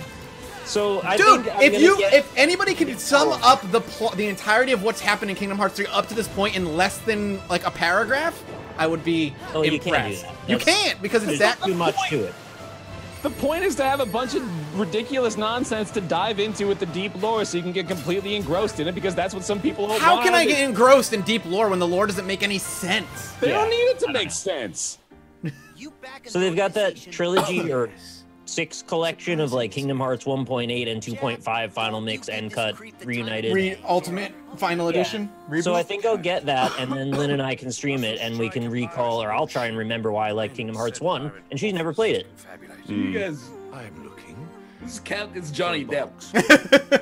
So, dude, if anybody can sum up the entirety of what's happened in Kingdom Hearts 3 up to this point in less than like a paragraph, I would be impressed. You can't do that. You can't because it's that too much to it. The point is to have a bunch of ridiculous nonsense to dive into with the deep lore, so you can get completely engrossed in it. Because that's what some people want. How can I get engrossed in deep lore when the lore doesn't make any sense? They don't need it to make sense. So they've got that trilogy or 6 collection of like Kingdom Hearts 1.8 and 2.5 Final Mix and Cut reunited. Ultimate Final Edition. So I think I'll get that, and then Lynn and I can stream it, and we can recall, or I'll try and remember why I like Kingdom Hearts 1, and she's never played it. You guys, I'm looking. It's Johnny Depp.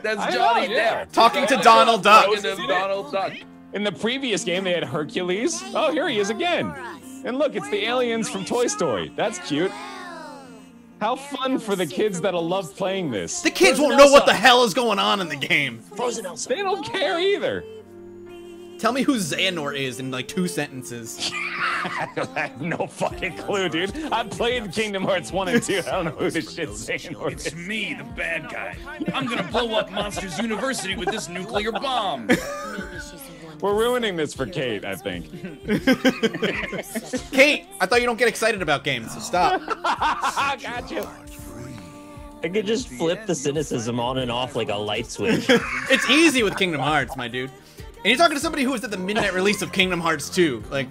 That's Johnny Depp talking to Donald Duck. Talking to Donald Duck. In the previous game, they had Hercules. Oh, here he is again. And look, it's the aliens from Toy Story. That's cute. How fun for the kids that'll love playing this. The kids won't know what the hell is going on in the game. Frozen Elsa. They don't care either. Tell me who Xehanort is in like 2 sentences. I have no fucking clue, dude. I played Kingdom Hearts 1 and 2. I don't know who this shit Xehanort is. It's me, the bad guy. I'm gonna blow up Monsters University with this nuclear bomb. We're ruining this for Kate, I think. Kate, I thought you don't get excited about games, so stop. Got you. I could just flip the cynicism on and off like a light switch. It's easy with Kingdom Hearts, my dude. And you're talking to somebody who was at the midnight release of Kingdom Hearts 2. Like,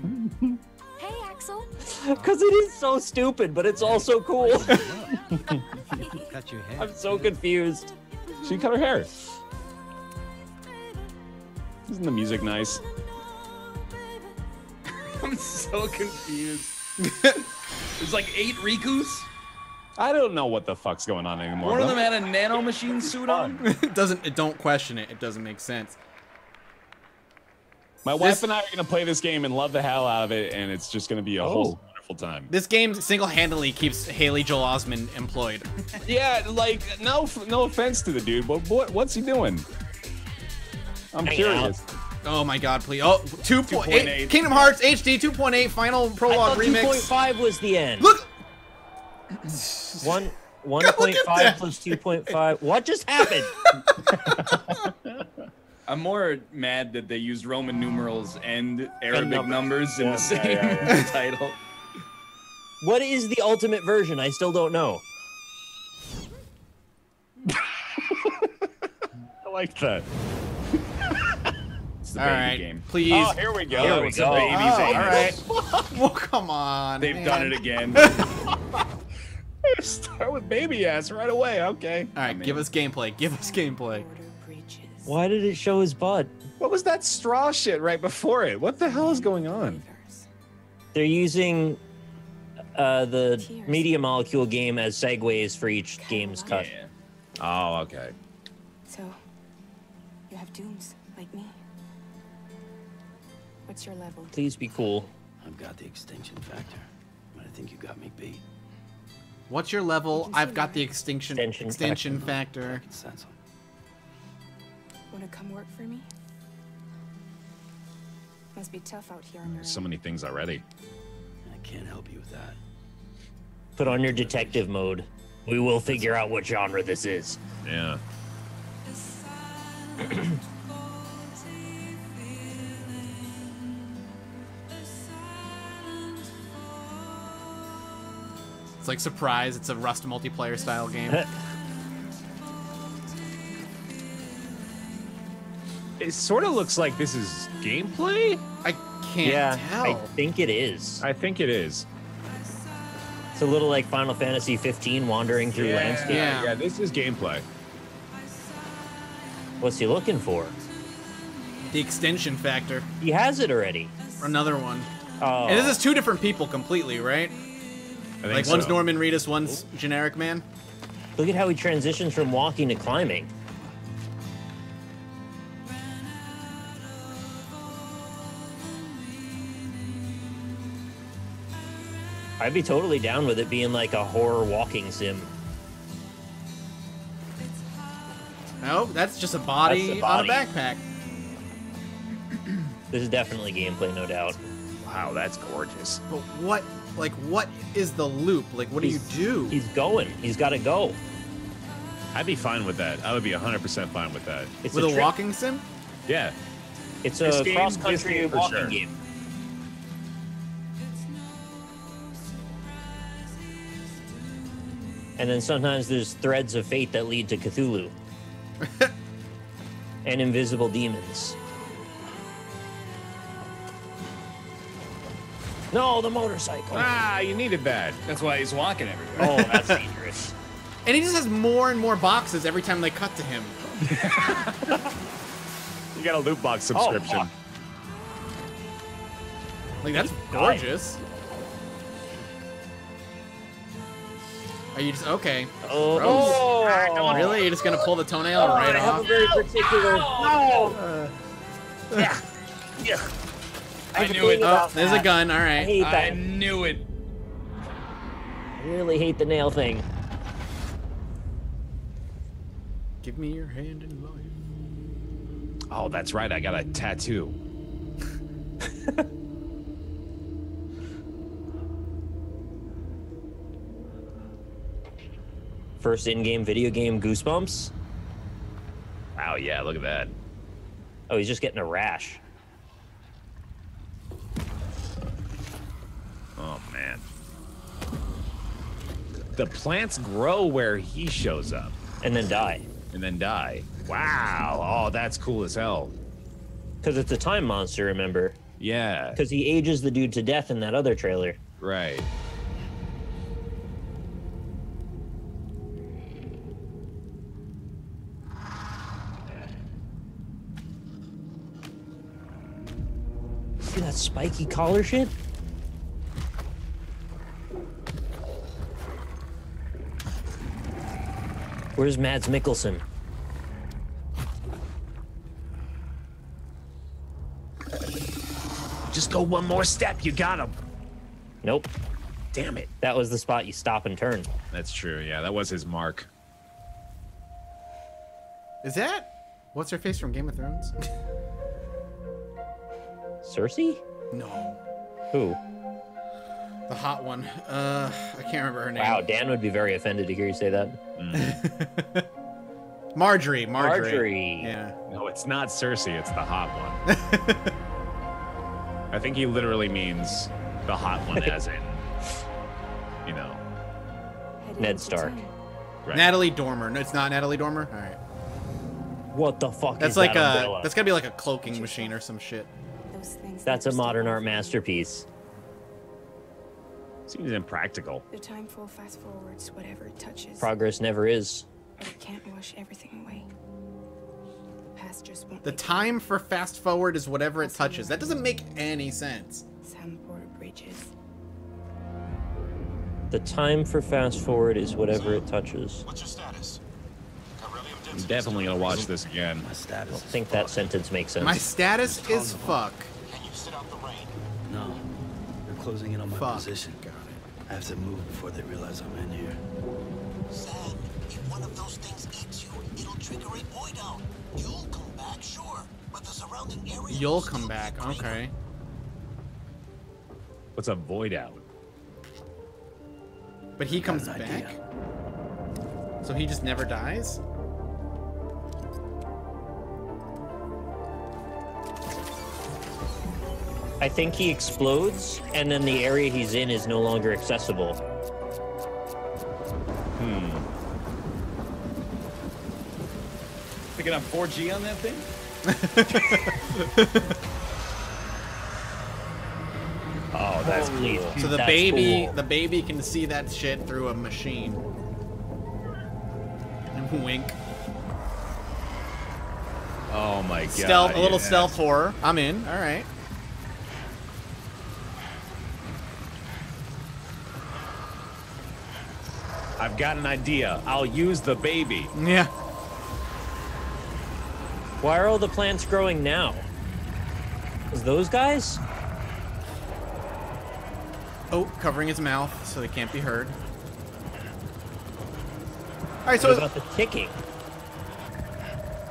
Hey, Axel. Because it is so stupid, but it's also cool. Cut your hair. I'm so confused. She cut her hair. Isn't the music nice? I'm so confused. There's like 8 Rikus. I don't know what the fuck's going on anymore. One of them had a nanomachine suit on. Don't question it. It doesn't make sense. My wife and I are gonna play this game and love the hell out of it, and it's just gonna be a whole wonderful time. This game single-handedly keeps Haley Joel Osment employed. Yeah, like no offense to the dude, but what's he doing? I'm curious. Oh my god, please. Oh, 2.8. Kingdom Hearts HD 2.8 final prologue remix. 2.5 was the end. Look. 1.5 plus 2.5. What just happened? I'm more mad that they used Roman numerals and Arabic numbers in the same title. What is the ultimate version? I still don't know. I like that. It's the all baby right, game. please. Oh, here we go. Here we go. All right. Well, come on. They've man. done it again. Start with baby ass right away. Okay. All right, give us gameplay. Give us gameplay. Why did it show his butt? What was that straw shit right before it? What the hell is going on? They're using the media molecule game as segues for each game's cut. Yeah. Oh, okay. So, you have dooms like me. What's your level? Please be cool. I've got the extinction factor, but I think you got me beat. What's your level? I've got the extinction factor. Wanna come work for me? Must be tough out here on your own. So many things already. I can't help you with that. Put on your detective mode. We will figure out what genre this is. Yeah. It's like Surprise. It's a Rust multiplayer style game. It sort of looks like this is gameplay. I can't tell. I think it is. I think it is. It's a little like Final Fantasy 15 wandering through landscape. Yeah, this is gameplay. What's he looking for? The extension factor. He has it already. Another one. Oh. And this is 2 different people completely, right? I think like one's Norman Reedus, one's generic man. Look at how he transitions from walking to climbing. I'd be totally down with it being like a horror walking sim. No, that's just a body on a backpack. This is definitely gameplay, no doubt. Wow, that's gorgeous. But what is the loop? Like, what do you do? He's going. He's got to go. I'd be fine with that. I would be 100% fine with that. It's with a walking sim? Yeah. It's a cross-country walking game. And then sometimes there's threads of fate that lead to Cthulhu. And invisible demons. No, the motorcycle. Ah, you needed that. That's why he's walking everywhere. Oh, that's dangerous. And he just has more and more boxes every time they cut to him. You got a loot box subscription. Oh, like, that's gorgeous. Are you just okay? Oh, really? You're just gonna pull the toenail right I have off? a very particular. Yeah. Yeah. I knew it. Oh, there's a gun. All right. I hate that. I knew it. I really hate the nail thing. Give me your hand in mine. Oh, that's right. I got a tattoo. First in-game video game Goosebumps. Wow, yeah, look at that. Oh, he's just getting a rash. Oh, man. The plants grow where he shows up. And then die. And then die. Wow. Oh, that's cool as hell. Because it's a time monster, remember? Yeah. Because he ages the dude to death in that other trailer. Right. See that spiky collar shit? Where's Mads Mikkelsen? Just go one more step. You got him. Nope. Damn it. That was the spot you stop and turn. That's true. Yeah, that was his mark. Is that what's her face from Game of Thrones? Cersei? No. Who? The hot one. I can't remember her name. Wow, Dan would be very offended to hear you say that. Marjorie. Yeah. No, it's not Cersei. It's the hot one. I think he literally means the hot one as in, you know. Ned Stark. Right. Natalie Dormer. No, it's not Natalie Dormer? All right. What the fuck That's is like that umbrella? that's gotta be like a cloaking machine or some shit. That's a modern art masterpiece. Seems impractical. The time for fast forwards, whatever it touches. Progress never is. But it can't wash everything away. The past just won't. The time for fast forward is whatever it touches. That doesn't make any sense. Some border bridges. The time for fast forward is whatever it touches. What's your status? I'm definitely gonna watch this again. My status. I don't think that sentence makes sense. My status is fuck. Can you sit out the rain? No. They're closing in on my Fuck. position. I have to move before they realize I'm in here. Sam, if one of those things eats you, it'll trigger a void out. You'll come back, sure, but the surrounding area. You'll come back. Okay. What's a void out? But he comes an back? idea. So he just never dies? I think he explodes, and then the area he's in is no longer accessible. Picking up 4G on that thing? Oh, that's Holy cool. So the That's baby, cool. the baby can see that shit through a machine. And wink. Oh my god. Stealth, a little yes. stealth horror. I'm in. All right. I've got an idea. I'll use the baby. Yeah. Why are all the plants growing now? Is those guys? Oh, covering his mouth so he can't be heard. All right, so what about the ticking?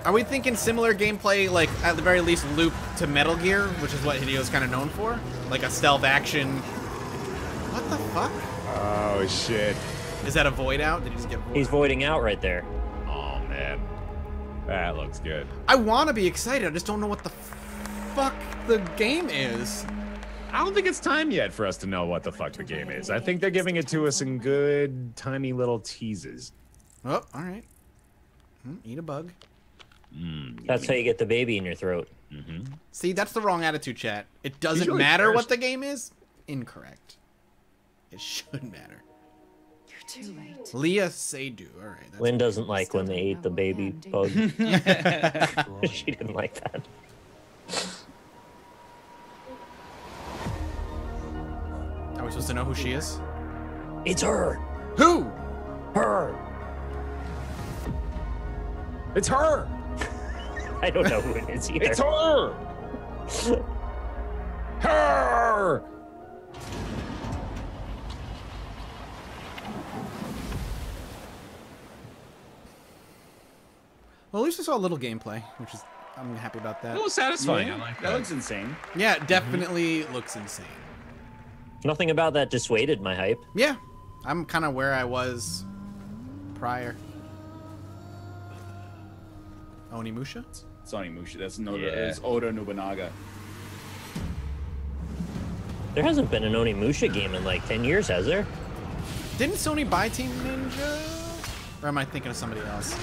Are we thinking similar gameplay, like at the very least loop to Metal Gear, which is what Hideo's kind of known for? Like a stealth action. What the fuck? Oh shit. Is that a void out? Did he just get void? He's voiding out right there. Oh man. That looks good. I want to be excited. I just don't know what the fuck the game is. I don't think it's time yet for us to know what the fuck the game is. I think they're giving it to us in good, tiny little teases. Oh, all right. Eat a bug. That's how you get the baby in your throat. See, that's the wrong attitude, chat. It doesn't matter what the game is. Incorrect. It should matter. You're too late. Leah Seydoux. All right. That's Lynn doesn't like when they ate the baby bug. She didn't like that. Are we supposed to know who she is? It's her. Who? Her. It's her. I don't know who it is either. It's her. Her. Well, at least I saw a little gameplay, which is I'm happy about that. It was satisfying. Yeah, I like that looks insane. Yeah, it definitely looks insane. Nothing about that dissuaded my hype. Yeah, I'm kind of where I was prior. Onimusha? It's Onimusha. That's it's Oda Nobunaga. There hasn't been an Onimusha game in like 10 years, has there? Didn't Sony buy Team Ninja? Or am I thinking of somebody else?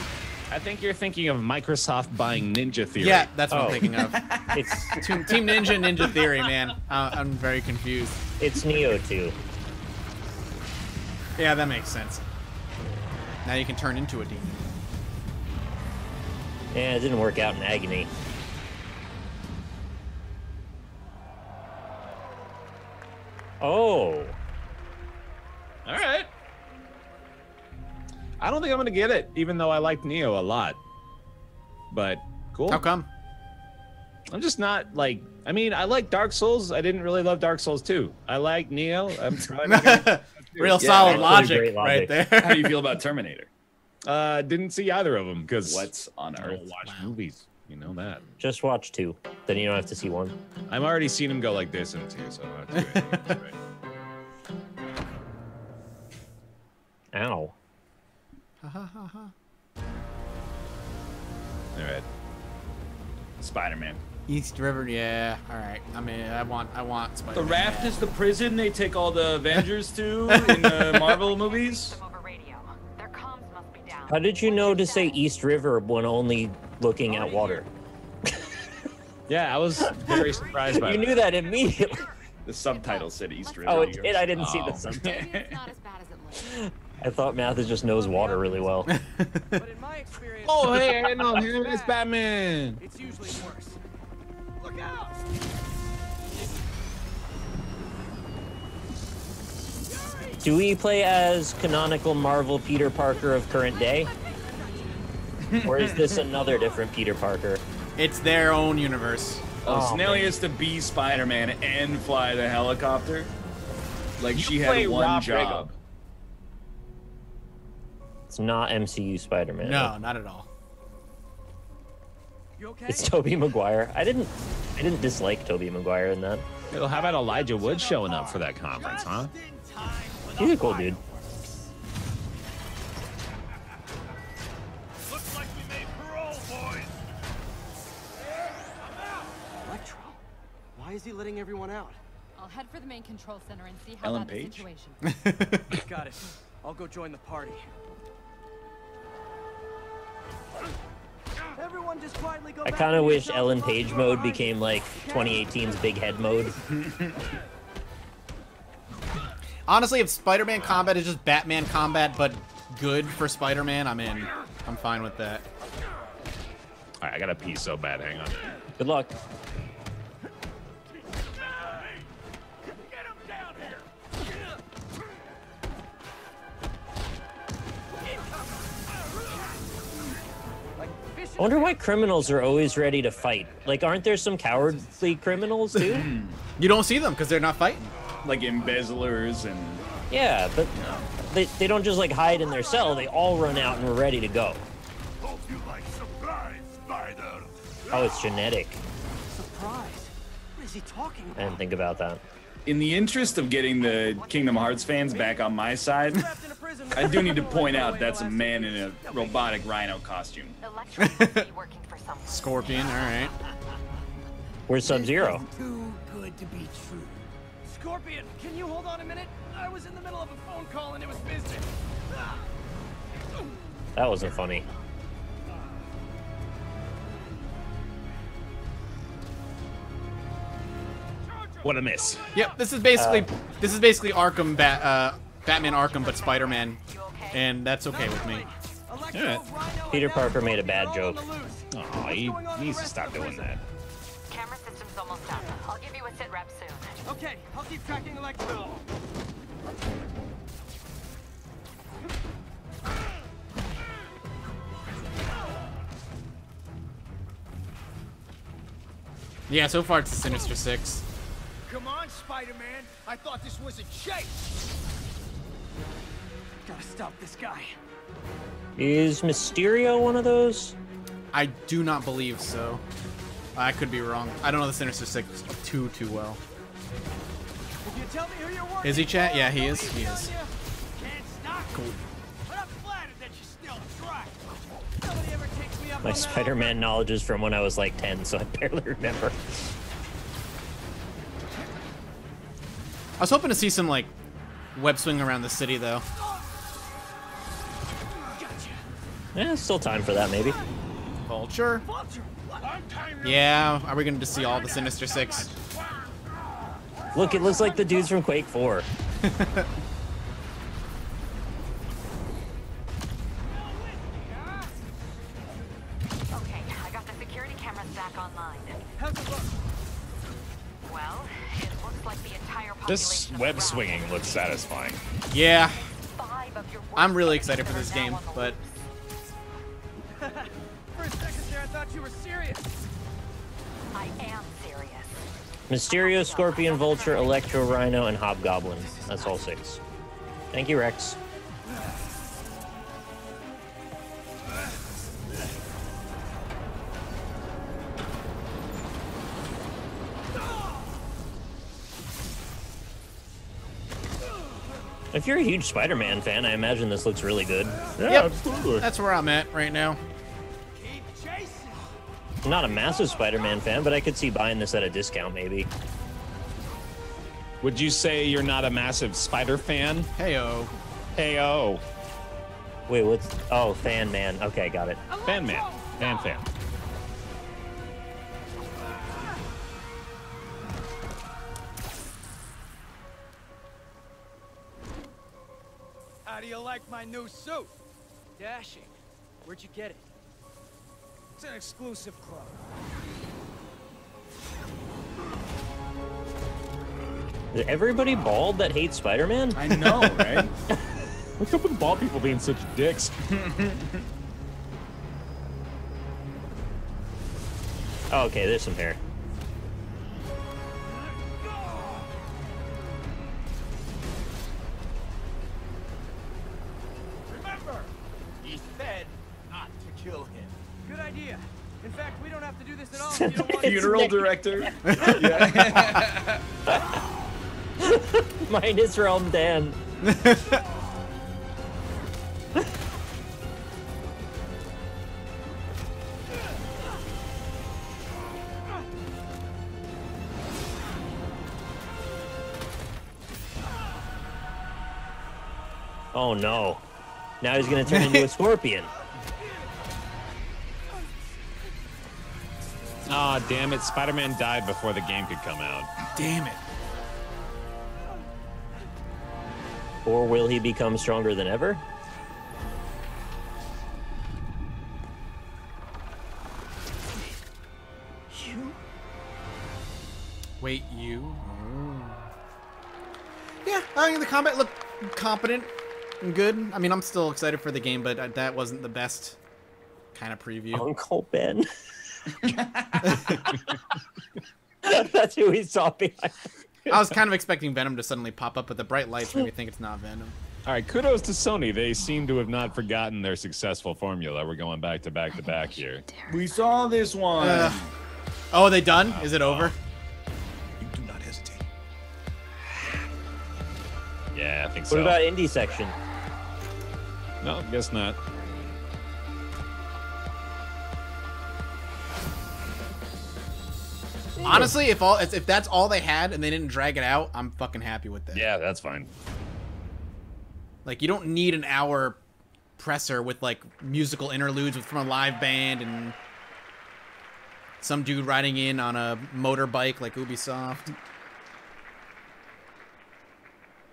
I think you're thinking of Microsoft buying Ninja Theory. Yeah, that's what I'm thinking of. It's Team Ninja and Ninja Theory, man. I'm very confused. It's Neo 2. Yeah, that makes sense. Now you can turn into a demon. Yeah, it didn't work out in Agony. Oh. All right. I don't think I'm gonna get it, even though I liked Neo a lot. But cool. How come? I'm just not like. I mean, I like Dark Souls. I didn't really love Dark Souls 2. I like Neo. I'm real solid logic right there. How do you feel about Terminator? Didn't see either of them because what's on I Earth? don't watch movies. You know that. Just watch 2. Then you don't have to see 1. I'm already seen him go like this in 2, so that's right. Ow. All right. Spider-Man. East River, yeah. All right. I mean, I want Spider-Man. The Raft is the prison they take all the Avengers to in the Marvel movies. How did you know to say East River when only looking at water? Yeah, I was very surprised by You that. knew that immediately. The subtitle said East River. Oh, it did? I didn't see the subtitle. I thought Mathis just knows water really well. Oh, hey, I know him. It's Batman. It's usually worse. Look out! Do we play as canonical Marvel Peter Parker of current day? Or is this another different Peter Parker? It's their own universe. Oh, so now he has to be Spider-Man and fly the helicopter? Like she play had one Rob job. It's not MCU Spider-Man. No, not at all. You okay? It's Tobey Maguire. I didn't dislike Tobey Maguire in that. Well, how about Elijah Wood showing up for that conference, huh? He's a cool dude. Looks like we made parole, boys. Electro, why is he letting everyone out? I'll head for the main control center and see how Ellen bad the Page? situation. Got it. I'll go join the party. Everyone just quietly go I back kind to of wish yourself Ellen and close Page your mode eyes. became like 2018's Big Head mode. Honestly, if Spider-Man combat is just Batman combat, but good for Spider-Man, I'm in. I'm fine with that. All right, I gotta pee so bad. Hang on. Good luck. I wonder why criminals are always ready to fight. Like, aren't there some cowardly criminals too? You don't see them because they're not fighting. like embezzlers and. Yeah, but they don't just like hide in their cell. They all run out and we're ready to go. Hope you like surprise, Spider. Oh, it's genetic. Surprise? What is he talking about? I didn't think about that. In the interest of getting the Kingdom Hearts fans back on my side, I do need to point out that's a man in a robotic rhino costume. Scorpion, all right. Where's Sub-Zero? Too good to be true. Scorpion, can you hold on a minute? I was in the middle of a phone call and it was business. That wasn't funny. What a miss. Yep, this is basically Arkham Batman Arkham, but Spider-Man, and that's okay with me. Yeah. Peter Parker made a bad joke. Oh, he needs to stop doing that. Camera system's almost done. I'll give you a sit rep soon. Okay, I'll keep tracking Electro. Yeah, so far it's the Sinister Six. Come on, Spider-Man. I thought this was a chase. Gotta stop this guy. Is Mysterio one of those? I do not believe so. I could be wrong. I don't know the Sinister Six too well. If you tell me who you're working Is he, chat? Yeah, he is. Can't stop. Cool. But I'm flattered that you still try. Nobody ever takes me up My on that. Spider-Man knowledge is from when I was like 10, so I barely remember. I was hoping to see some like web swing around the city though. Yeah, still time for that maybe. Vulture. Yeah, are we gonna just see all the Sinister Six? Look, it looks like the dudes from Quake 4. Okay, I got the security cameras back online. How's it look? Well, it looks like the entire This web swinging looks satisfying. Yeah. I'm really excited for this game, but For a second there, I thought you were serious. I am serious. Mysterio, Scorpion, Vulture, Electro, Rhino, and Hobgoblin. That's all 6. Thank you, Rex. If you're a huge Spider-Man fan, I imagine this looks really good. Yeah, yep, absolutely. That's where I'm at right now. I'm not a massive Spider-Man fan, but I could see buying this at a discount, maybe. Would you say you're not a massive Spider fan? Heyo. Heyo. Wait, what's... Oh, Fan Man. Okay, got it. Fan Man. Fan. How do you like my new suit? Dashing. Where'd you get it? It's an exclusive club. Is everybody bald that hates Spider-Man? I know, right? What's up with bald people being such dicks? Oh, okay, there's some hair. Remember, he said not to kill him. Good idea. In fact, we don't have to do this at all. If you don't want Funeral director. Mine is Realm Dan. Oh no. Now he's gonna turn into a scorpion. Aw, damn it. Spider-Man died before the game could come out. Damn it. Or will he become stronger than ever? You? Wait, you? Oh. Yeah, I mean, the combat looked competent and good. I mean, I'm still excited for the game, but that wasn't the best kind of preview. Uncle Ben. That's who we saw behind. I was kind of expecting Venom to suddenly pop up, but the bright lights made me think it's not Venom. All right, kudos to Sony. They seem to have not forgotten their successful formula. We're going back to back to back here. We saw this one. Oh, are they done? Is it over? You do not hesitate. Yeah, I think so. What about indie section? No, guess not. Honestly, if that's all they had and they didn't drag it out, I'm fucking happy with that. Yeah, that's fine. Like, you don't need an hour presser with like musical interludes from a live band and some dude riding in on a motorbike like Ubisoft.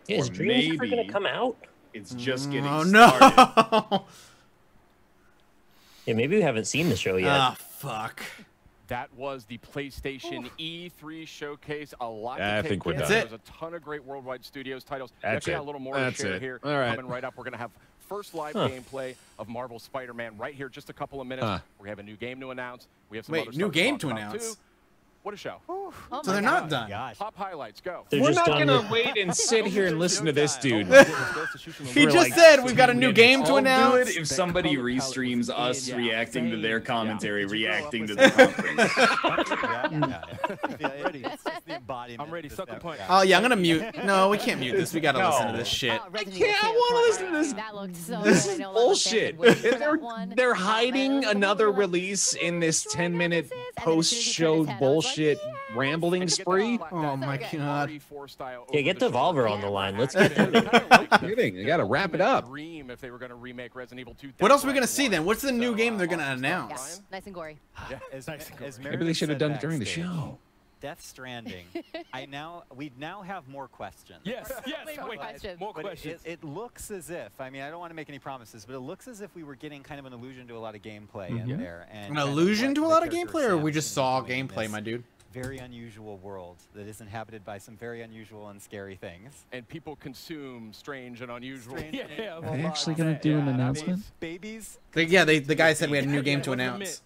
Yeah, is Dreams ever gonna come out? It's just getting started. No. Yeah, maybe we haven't seen the show yet. Ah, fuck. That was the PlayStation E3 showcase. A lot I to think take we're in. done. There's a ton of great worldwide studios titles. We That's actually it. got a little more That's to share it. here. All right. Coming right up, we're going to have first live gameplay of Marvel Spider-Man right here. Just a couple of minutes. We're going to have a new game to announce. We have some other new stuff game talk to about, announce? too. What a show. Oh So they're not done. Top highlights, go. We're not going to wait and sit here and listen to this dude. He just said we've got a new game to I'll announce. do it if somebody restreams us reacting to their commentary, reacting to the conference. I'm ready. Suck a punch. Oh yeah, I'm gonna mute. No, we can't mute this. We gotta listen to this shit. I want to listen to this. That looked so This good. is I know a lot of fans bullshit. would wait for that one. They're hiding another release in this 10-minute post-show bullshit rambling spree. Oh my god. Yeah, get Devolver on the line. Let's get them. Kidding. You got to wrap it up. If they were going to remake Resident Evil 2. What else are we gonna see then? What's the new game they're gonna announce? Nice and gory. Yeah, Maybe they should have done it during the show. Death Stranding. We now have more questions. Yes. More questions. More But questions. it looks as if, I mean, I don't want to make any promises, but it looks as if we were getting kind of an allusion to a lot of gameplay in there. And An allusion to a lot of gameplay, or we just saw gameplay, my dude? Very unusual world that is inhabited by some very unusual and scary things. And people consume strange and unusual. Yeah. Are they actually going to do an announcement? Babies. The guy said we had a new game to announce.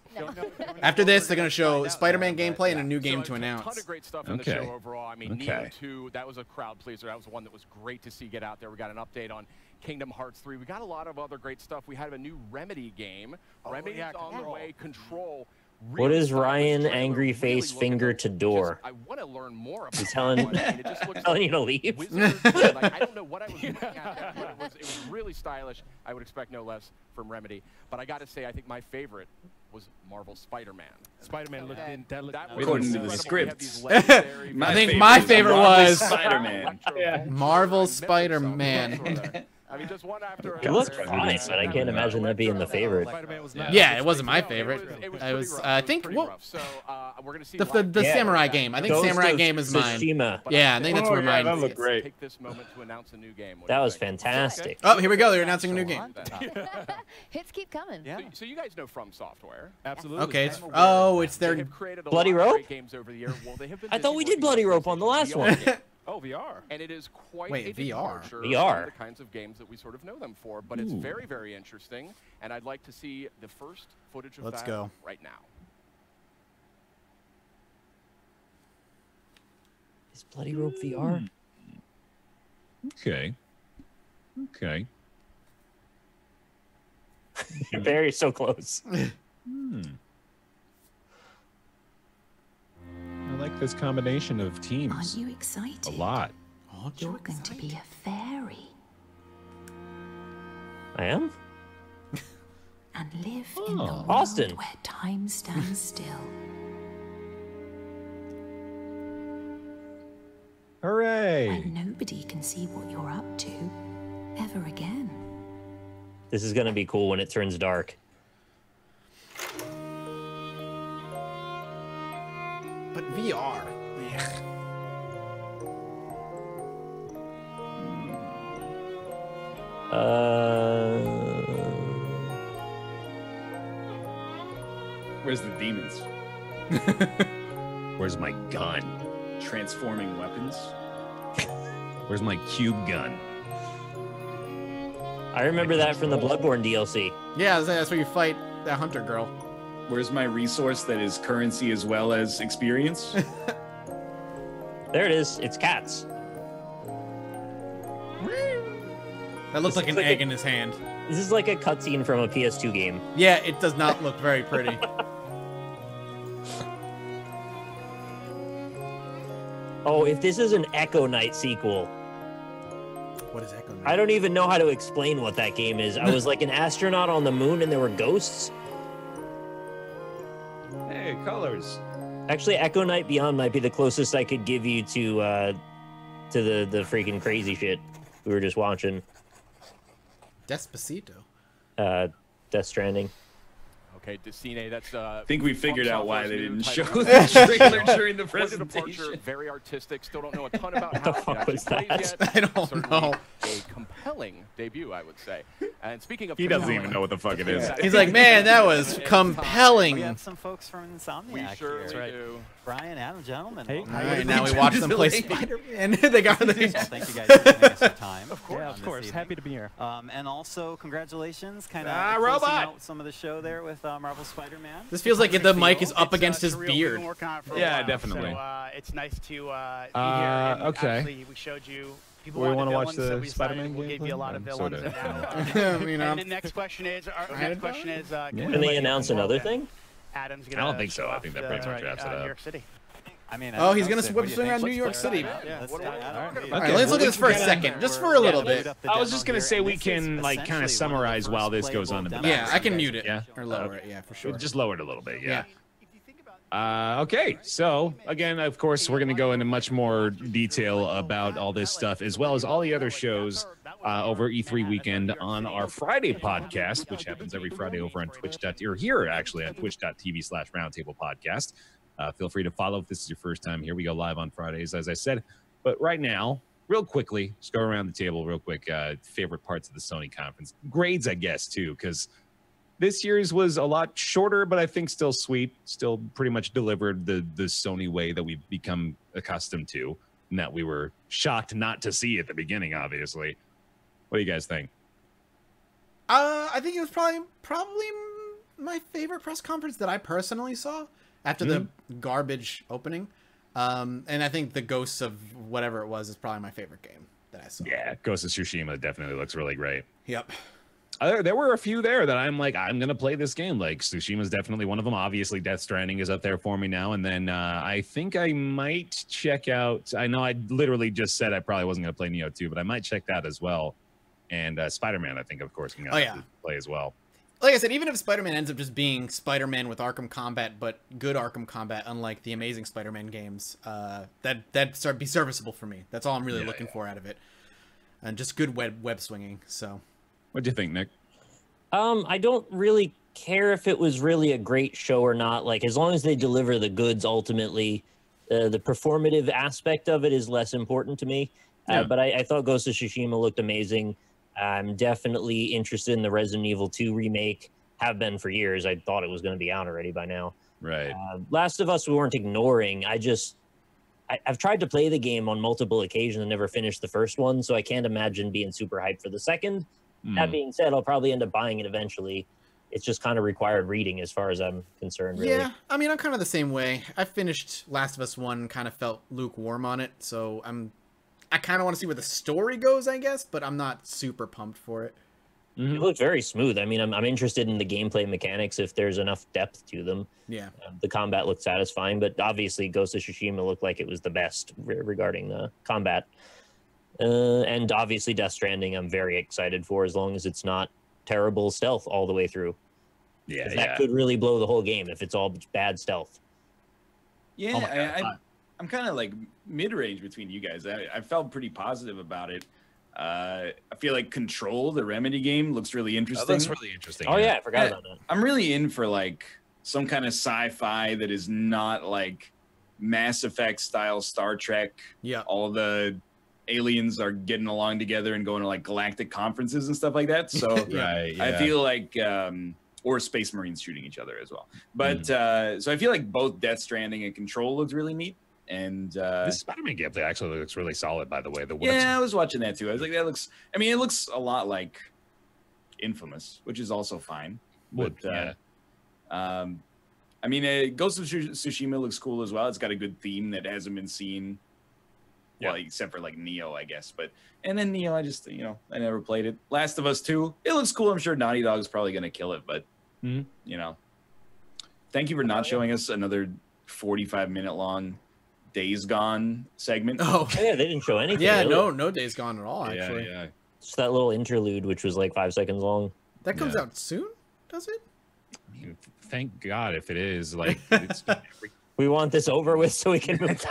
After this, they're gonna show Spider-Man gameplay and a new game to A ton announce. of great stuff in the show overall. I mean, Neo 2, that was a crowd pleaser. That was one that was great to see get out there. We got an update on Kingdom Hearts 3. We got a lot of other great stuff. We had a new Remedy game. Remedy's on the way. Control. What is Ryan Angry Face Finger to Door? I want to learn more about He's telling you to leave. I don't know what I was looking at, but it was really stylish. I would expect no less from Remedy. But I got to say, I think my favorite was Marvel Spider-Man. Spider-Man looked in. That looked According to the script. I think my favorite was Spider-Man. Marvel Spider-Man. I mean, just one after It looked fine, but I can't imagine that being the favorite. Yeah, it wasn't my favorite. I was, I think, the Samurai game. I think Ghost Samurai of game is mine. Tsushima. Yeah, I think that's where mine. That looked great. Take this moment to announce a new game. That was fantastic. Oh, here we go. They're announcing a new game. Hits keep coming. Yeah. So you guys know From Software. Absolutely. Okay. It's their Bloody Rope. Games over the year. Well, they have been I thought we did Bloody Rope on the last one. Oh, VR. And it is quite Wait, a VR? departure VR. from the kinds of games that we sort of know them for, but it's very, very interesting, and I'd like to see the first footage of Let's that go. right now. Is Bloody Rope VR? Okay. Okay. You're very so close. I like this combination of teams. Aren't you excited? A lot. You're going to be a fairy I am? and live in the world Austin. where time stands still. Hooray! And nobody can see what you're up to ever again. This is going to be cool when it turns dark. But VR. Where's the demons? Where's my gun? Transforming weapons? Where's my cube gun? I remember that from the Bloodborne DLC. Yeah, that's where you fight that hunter girl. Where's my resource that is currency as well as experience? There it is. It's cats. That looks like an egg in his hand. This is like a cutscene from a PS2 game. Yeah, it does not look very pretty. Oh, if this is an Echo Knight sequel. What is Echo Knight? I don't even know how to explain what that game is. I was like an astronaut on the moon and there were ghosts. Hey, colors. Actually, Echo Knight Beyond might be the closest I could give you to the freaking crazy shit we were just watching. Despacito. Death Stranding. Okay, Decine, that's I think we figured out why they didn't show the the trailer during the presentation. Very artistic. Still don't know a ton about What the how it fuck was actually plays that? yet. I don't Certainly know. A compelling debut, I would say. And speaking of, He doesn't even know what the fuck it is. He's like, man, that was compelling. We have some folks from Insomniac We here. sure do. Brian, Adam, gentlemen. All right, now we watch them play Spider-Man. They got the. Thank you guys for giving us your time. Of course, of course. Happy to be here. And also, congratulations, kind of robot. closing out some of the show there with Marvel Spider-Man. This feels like the mic is up against his beard. Yeah, definitely. So, it's nice to be here. And okay. obviously, we showed you. People We want wanna watch villains, so the we decided Spider-Man we'll give you a lot of gameplay? villains. Sorta. And, You know. and the next question is, Can they announce another thing? Adam's I gonna don't think so. show I off think that the, pretty much wraps it New up. York City. I mean, Oh, he's gonna what do you swing think? around New York Let's City. let's Okay, okay, let's look at this for a second, just for a little load bit. up the I was demo just gonna here, say and we this is can like kind essentially of one summarize the while first this goes on in the playable background. Yeah, I can mute it Yeah. or lower it. Yeah, for sure. Just lower it a little bit. Yeah. Okay, so again, of course, we're going to go into much more detail about all this stuff, as well as all the other shows over E3 weekend on our Friday podcast, which happens every Friday over on Twitch. Or here, actually, on twitch.tv/roundtable podcast. Feel free to follow if this is your first time here. We go live on Fridays, as I said. But right now, real quickly, just go around the table real quick. Favorite parts of the Sony conference. Grades, I guess, too, because this year's was a lot shorter, but I think still sweet. Still pretty much delivered the Sony way that we've become accustomed to, and that we were shocked not to see at the beginning, obviously. What do you guys think? I think it was probably my favorite press conference that I personally saw after the garbage opening. And I think the Ghosts of whatever it was is probably my favorite game that I saw. Yeah, Ghost of Tsushima definitely looks really great. Yep. There were a few there that I'm like, I'm going to play this game. Like, Tsushima's definitely one of them. Obviously, Death Stranding is up there for me now. And then I think I might check out... I know I literally just said I probably wasn't going to play Nioh 2, but I might check that as well. And Spider-Man, I think, of course, can play as well. Like I said, even if Spider-Man ends up just being Spider-Man with Arkham Combat, but good Arkham Combat, unlike the Amazing Spider-Man games, that'd be serviceable for me. That's all I'm really looking for out of it. And just good web swinging, so... What'd you think, Nick? I don't really care if it was really a great show or not. Like, as long as they deliver the goods, ultimately, the performative aspect of it is less important to me. Yeah. But I thought Ghost of Tsushima looked amazing. I'm definitely interested in the Resident Evil 2 remake. Have been for years. I thought it was going to be out already by now. Right. Last of Us we weren't ignoring. I've tried to play the game on multiple occasions and never finished the first one, so I can't imagine being super hyped for the second. That being said, I'll probably end up buying it eventually. It's just kind of required reading as far as I'm concerned, really. Yeah, I mean, I'm kind of the same way. I finished Last of Us 1, kind of felt lukewarm on it, so I kind of want to see where the story goes, I guess, but I'm not super pumped for it. It looks very smooth. I mean, I'm interested in the gameplay mechanics if there's enough depth to them. Yeah. The combat looked satisfying, but obviously Ghost of Tsushima looked like it was the best regarding the combat. And obviously Death Stranding I'm very excited for, as long as it's not terrible stealth all the way through. Yeah, that could really blow the whole game if it's all bad stealth. Yeah, I'm kind of like mid-range between you guys. I felt pretty positive about it. I feel like Control, the Remedy game, looks really interesting. That looks really interesting. Oh yeah, I forgot about that. I'm really in for like some kind of sci-fi that is not like Mass Effect style Star Trek. Yeah. All the aliens are getting along together and going to like galactic conferences and stuff like that. So I feel like, or Space Marines shooting each other as well. But so I feel like both Death Stranding and Control looks really neat. And this Spider-Man gameplay actually looks really solid, by the way. I was watching that too. I was like, that looks. I mean, it looks a lot like Infamous, which is also fine. But I mean, Ghost of Tsushima looks cool as well. It's got a good theme that hasn't been seen Well, except for like Neo, I guess. And then Neo, I just I never played it. Last of Us 2, it looks cool. I'm sure Naughty Dog's probably gonna kill it, but thank you for not showing us another 45-minute long Days Gone segment. Oh yeah, they didn't show anything. Yeah, really. no Days Gone at all. Actually, yeah. Just that little interlude, which was like 5 seconds long. That comes out soon, does it? Thank God if it is. Like, it's, we want this over with so we can move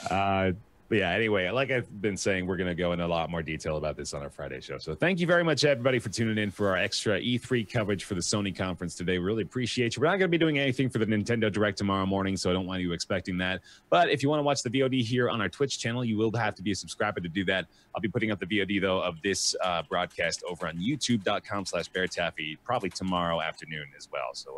on. But yeah, anyway, like I've been saying, we're going to go into a lot more detail about this on our Friday show. So thank you very much, everybody, for tuning in for our extra E3 coverage for the Sony conference today. Really appreciate you. We're not going to be doing anything for the Nintendo Direct tomorrow morning, so I don't want you expecting that. But if you want to watch the VOD here on our Twitch channel, you will have to be a subscriber to do that. I'll be putting up the VOD, though, of this broadcast over on youtube.com/BearTaffy probably tomorrow afternoon as well. So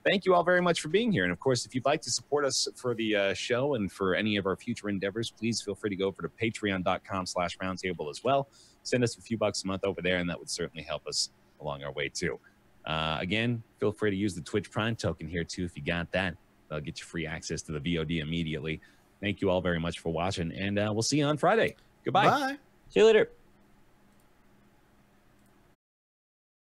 thank you all very much for being here. And, of course, if you'd like to support us for the show and for any of our future endeavors, please feel free to go over to patreon.com/roundtable as well. Send us a few bucks a month over there, and that would certainly help us along our way, too. Again, feel free to use the Twitch Prime token here, too, if you got that. That'll get you free access to the VOD immediately. Thank you all very much for watching, and we'll see you on Friday. Goodbye. Bye. See you later.